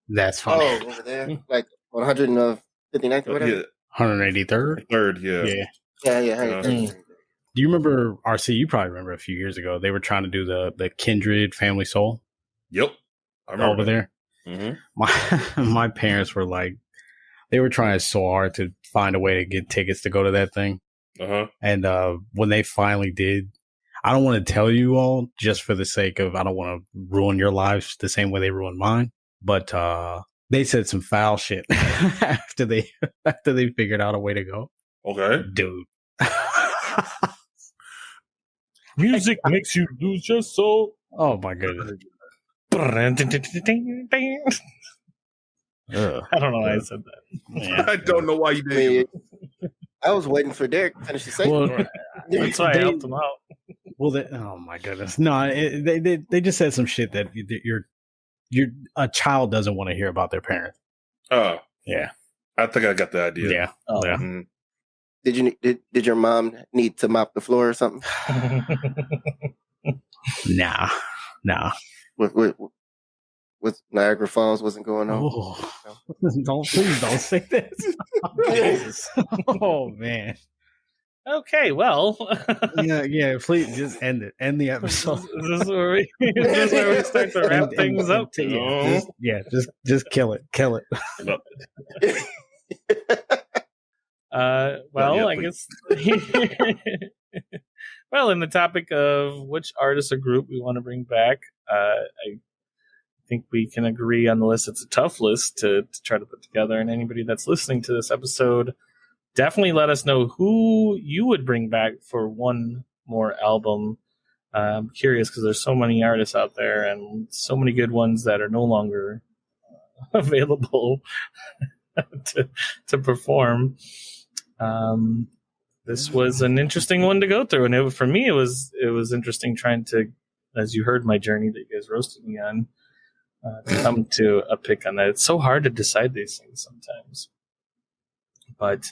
That's funny. Oh, over there, like 159th or whatever. Yeah, 183rd. third. Yeah, Yeah. Yeah. Mm. Do you remember RC? You probably remember a few years ago they were trying to do the Kindred Family Soul Yep, I remember over there. Mm-hmm. My parents were like, they were trying so hard to find a way to get tickets to go to that thing. And when they finally did, I don't want to tell you all just for the sake of, I don't want to ruin your lives the same way they ruined mine. But they said some foul shit after they figured out a way to go. Okay. Dude. Music makes you lose your soul. Oh my goodness. I Ugh. don't know why I said that. Yeah. I don't know why you did. I was waiting for Derek to finish the segment. Well, That's why I They- helped him out. Well, oh my goodness, no! They just said some shit that a child doesn't want to hear about their parents. Oh, Yeah, I think I got the idea. yeah, Oh. yeah. Mhm. Did your mom need to mop the floor or something? Nah. With Niagara Falls wasn't going on. Oh, please don't say this. Jesus. Oh man. Okay, well. Yeah. Please just end it. End the episode. Is this where we start to wrap things up? Just kill it. Kill it. Well, I guess. Well, in the topic of which artist or group we want to bring back, I think we can agree on the list. It's a tough list to try to put together, and anybody that's listening to this episode, definitely let us know who you would bring back for one more album. I'm curious because there's so many artists out there and so many good ones that are no longer available to perform. This was an interesting one to go through, and for me, it was interesting trying to, as you heard my journey that you guys roasted me on, to come to a pick on that. It's so hard to decide these things sometimes, but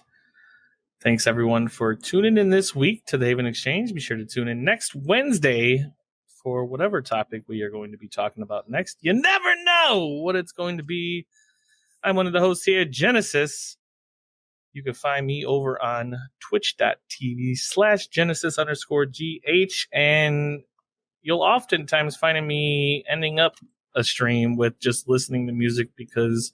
thanks everyone for tuning in this week to the Haven Exchange. Be sure to tune in next Wednesday for whatever topic we are going to be talking about next. You never know what it's going to be. I'm one of the hosts here, Genesis. You can find me over on twitch.tv/Genesis_GH, and you'll oftentimes find me ending up a stream with just listening to music because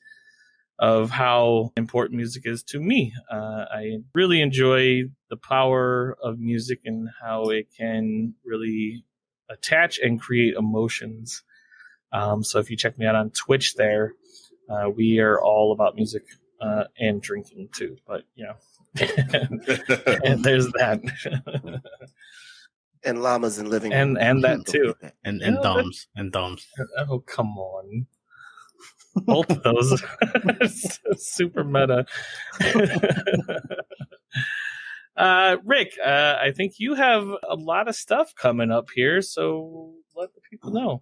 of how important music is to me. I really enjoy the power of music and how it can really attach and create emotions. So if you check me out on Twitch there, we are all about music. And drinking too, but and there's that, and llamas and living, and that too, and thumbs. Oh, come on, both of those, super meta. Rick, I think you have a lot of stuff coming up here, so let the people know.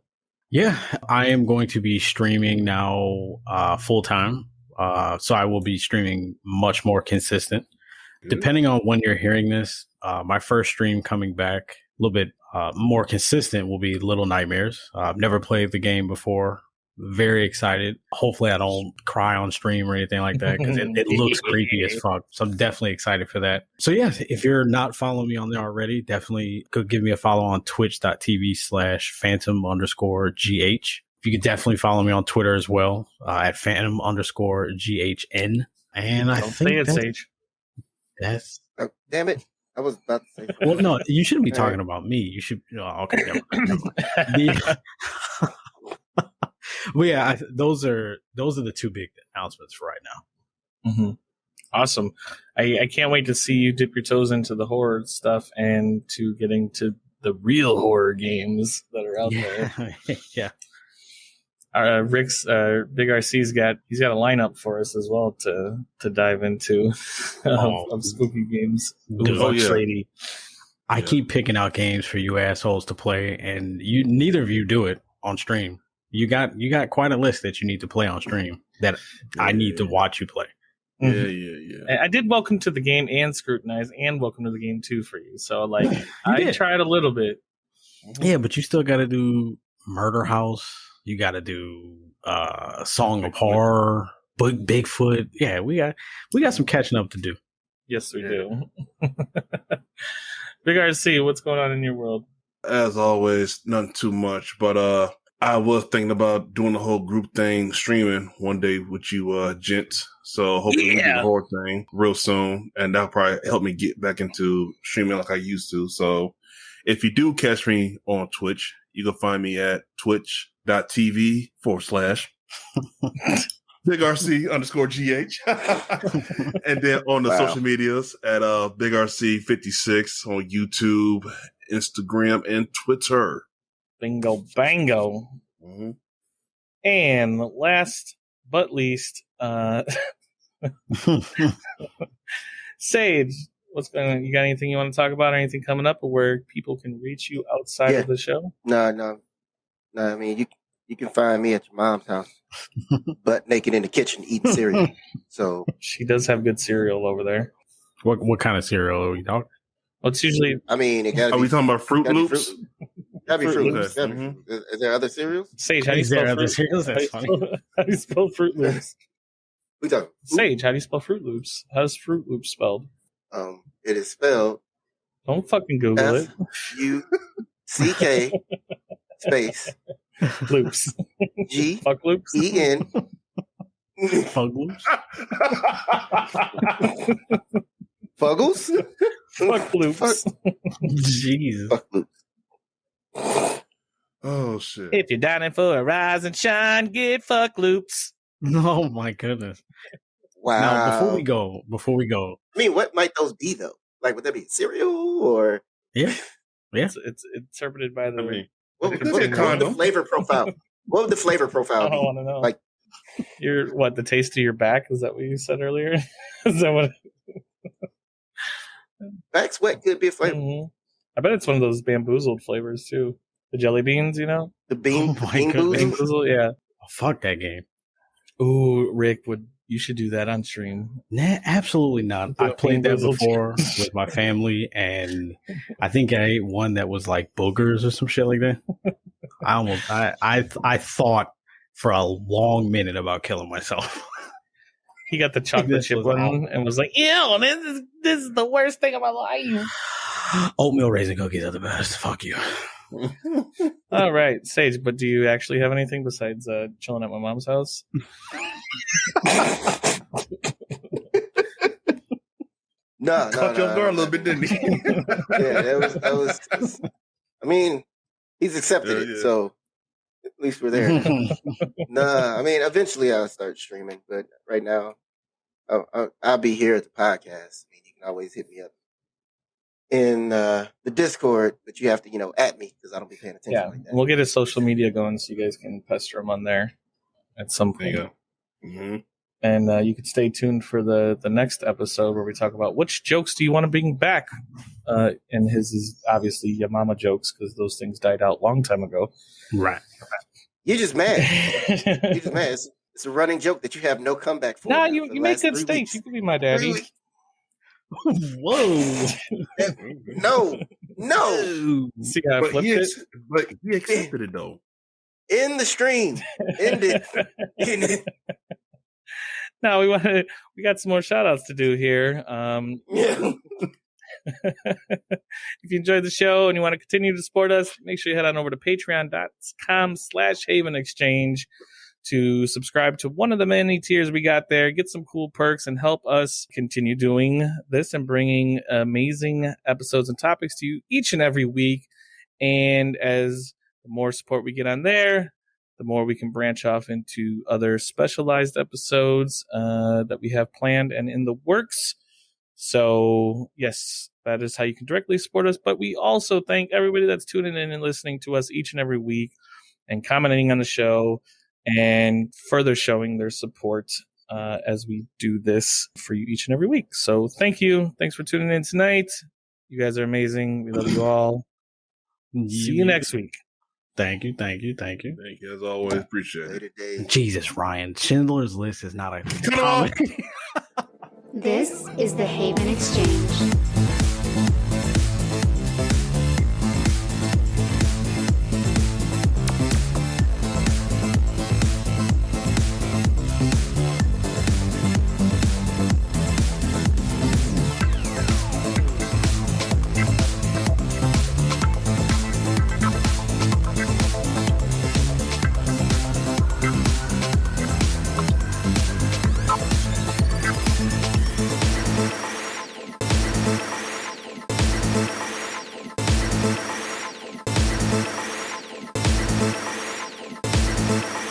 Yeah, I am going to be streaming now full time. So I will be streaming much more consistent. Depending on when you're hearing this, my first stream coming back a little bit more consistent will be Little Nightmares. I've never played the game before. Very excited. Hopefully I don't cry on stream or anything like that because it looks creepy as fuck. So I'm definitely excited for that. So yeah, if you're not following me on there already, definitely go give me a follow on twitch.tv/Phantom_GH. You can definitely follow me on Twitter as well at Phantom_GHN. And I think say it, Sage. That's damn it. I was about to say something. Well, no, you shouldn't be talking about me. You should. Okay. Well, yeah, those are the two big announcements for right now. Mm-hmm. Awesome. I can't wait to see you dip your toes into the horror stuff and to getting to the real horror games that are out there. Yeah. Rick's Big RC's got a lineup for us as well to dive into of spooky games. Lady. I keep picking out games for you assholes to play, and neither of you do it on stream. You got quite a list that you need to play on stream that I need to watch you play. Yeah. I did Welcome to the Game and Scrutinize and Welcome to the Game 2 for you. So I tried a little bit. Yeah, but you still got to do Murder House. You got to do Song of Horror, Bigfoot. Yeah, we got some catching up to do. Yes, we do. Big RC, what's going on in your world? As always, nothing too much, but I was thinking about doing the whole group thing, streaming one day with you gents. So hopefully we do the whole thing real soon, and that'll probably help me get back into streaming like I used to. So if you do catch me on Twitch, you can find me at twitch.tv/BigRC_GH. And then on the social medias at BigRC56 on YouTube, Instagram, and Twitter. Bingo bango. Mm-hmm. And last but least, Sage, what's going on? You got anything you want to talk about or anything coming up or where people can reach you outside of the show? No. I mean, you can find me at your mom's house, butt naked in the kitchen eating cereal. So she does have good cereal over there. What kind of cereal are we talking? Well, it's usually. I mean, it gotta are we talking about Fruit Loops? Gotta be Fruit Loops. Is there other cereals? Sage, how do you spell other cereals? That's funny. How do you spell Fruit Loops? We talking Sage, how do you spell Fruit Loops? How's Fruit Loops spelled? It is spelled Don't fucking Google it. FUCK space Loops. G Fuck loops. EN. Fuck loops. Fuggles. Fuck loops. Jesus. Fuck loops. Oh shit! If you're dining for a rise and shine, get fuck loops. Oh my goodness. Wow. Now before we go. I mean, what might those be though? Like, would that be cereal or? Yeah. It's interpreted by the. I mean, What it would could be a the condom. flavor profile? What would the flavor I profile don't be? want to know. Like- Your what? The taste of your back? Is that what you said earlier? Is that what? Back sweat could be a flavor. Mhm. I bet it's one of those bamboozled flavors too. The jelly beans, you know. The bean, Oh my bean goodness. boozled? Bamboozle, yeah. Oh, fuck that game. Ooh, Rick, you should do that on stream. Nah, absolutely not. The I played that Bamboozled. before with my family, and I think I ate one that was like boogers or some shit like that. I thought for a long minute about killing myself. He got the chocolate This chip was one awful. and was like, "Ew, this is the worst thing of my life." Oatmeal raisin cookies are the best. Fuck you. All right, Sage. But do you actually have anything besides chilling at my mom's house? No, Caught your girl a little bit, didn't he? Yeah, that was. I mean, he's accepted Yeah. it, so at least we're there. Nah, I mean, eventually I'll start streaming, but right now, I'll be here at the podcast. I mean, you can always hit me up in the Discord, but you have to, at me because I don't be paying attention Yeah, like that. we'll get his social media going so you guys can pester him on there at some There point. you go. Mm-hmm. And you can stay tuned for the next episode where we talk about which jokes do you want to bring back. And his is obviously your mama jokes because those things died out a long time ago. Right. You're just mad. You're just mad. It's a running joke that you have no comeback for. Nah, now you for the make last good 3 steaks. weeks. You could be my daddy. 3 weeks. Whoa. No. See how I But flipped he, it? but he accepted it though. In the stream. End it. End it. No, we got some more shout outs to do here. Yeah. If you enjoyed the show and you want to continue to support us, make sure you head on over to patreon.com/Haven Exchange to subscribe to one of the many tiers we got there, get some cool perks, and help us continue doing this and bringing amazing episodes and topics to you each and every week. And as the more support we get on there, the more we can branch off into other specialized episodes that we have planned and in the works. So, yes, that is how you can directly support us. But we also thank everybody that's tuning in and listening to us each and every week and commenting on the show and further showing their support as we do this for you each and every week. So thank you. Thanks for tuning in tonight. You guys are amazing. We love you all. See you next week. Thank you. Thank you as always. Appreciate it. Later days. Jesus, Ryan. Schindler's List is not a Come on. comedy. This is the Haven Exchange.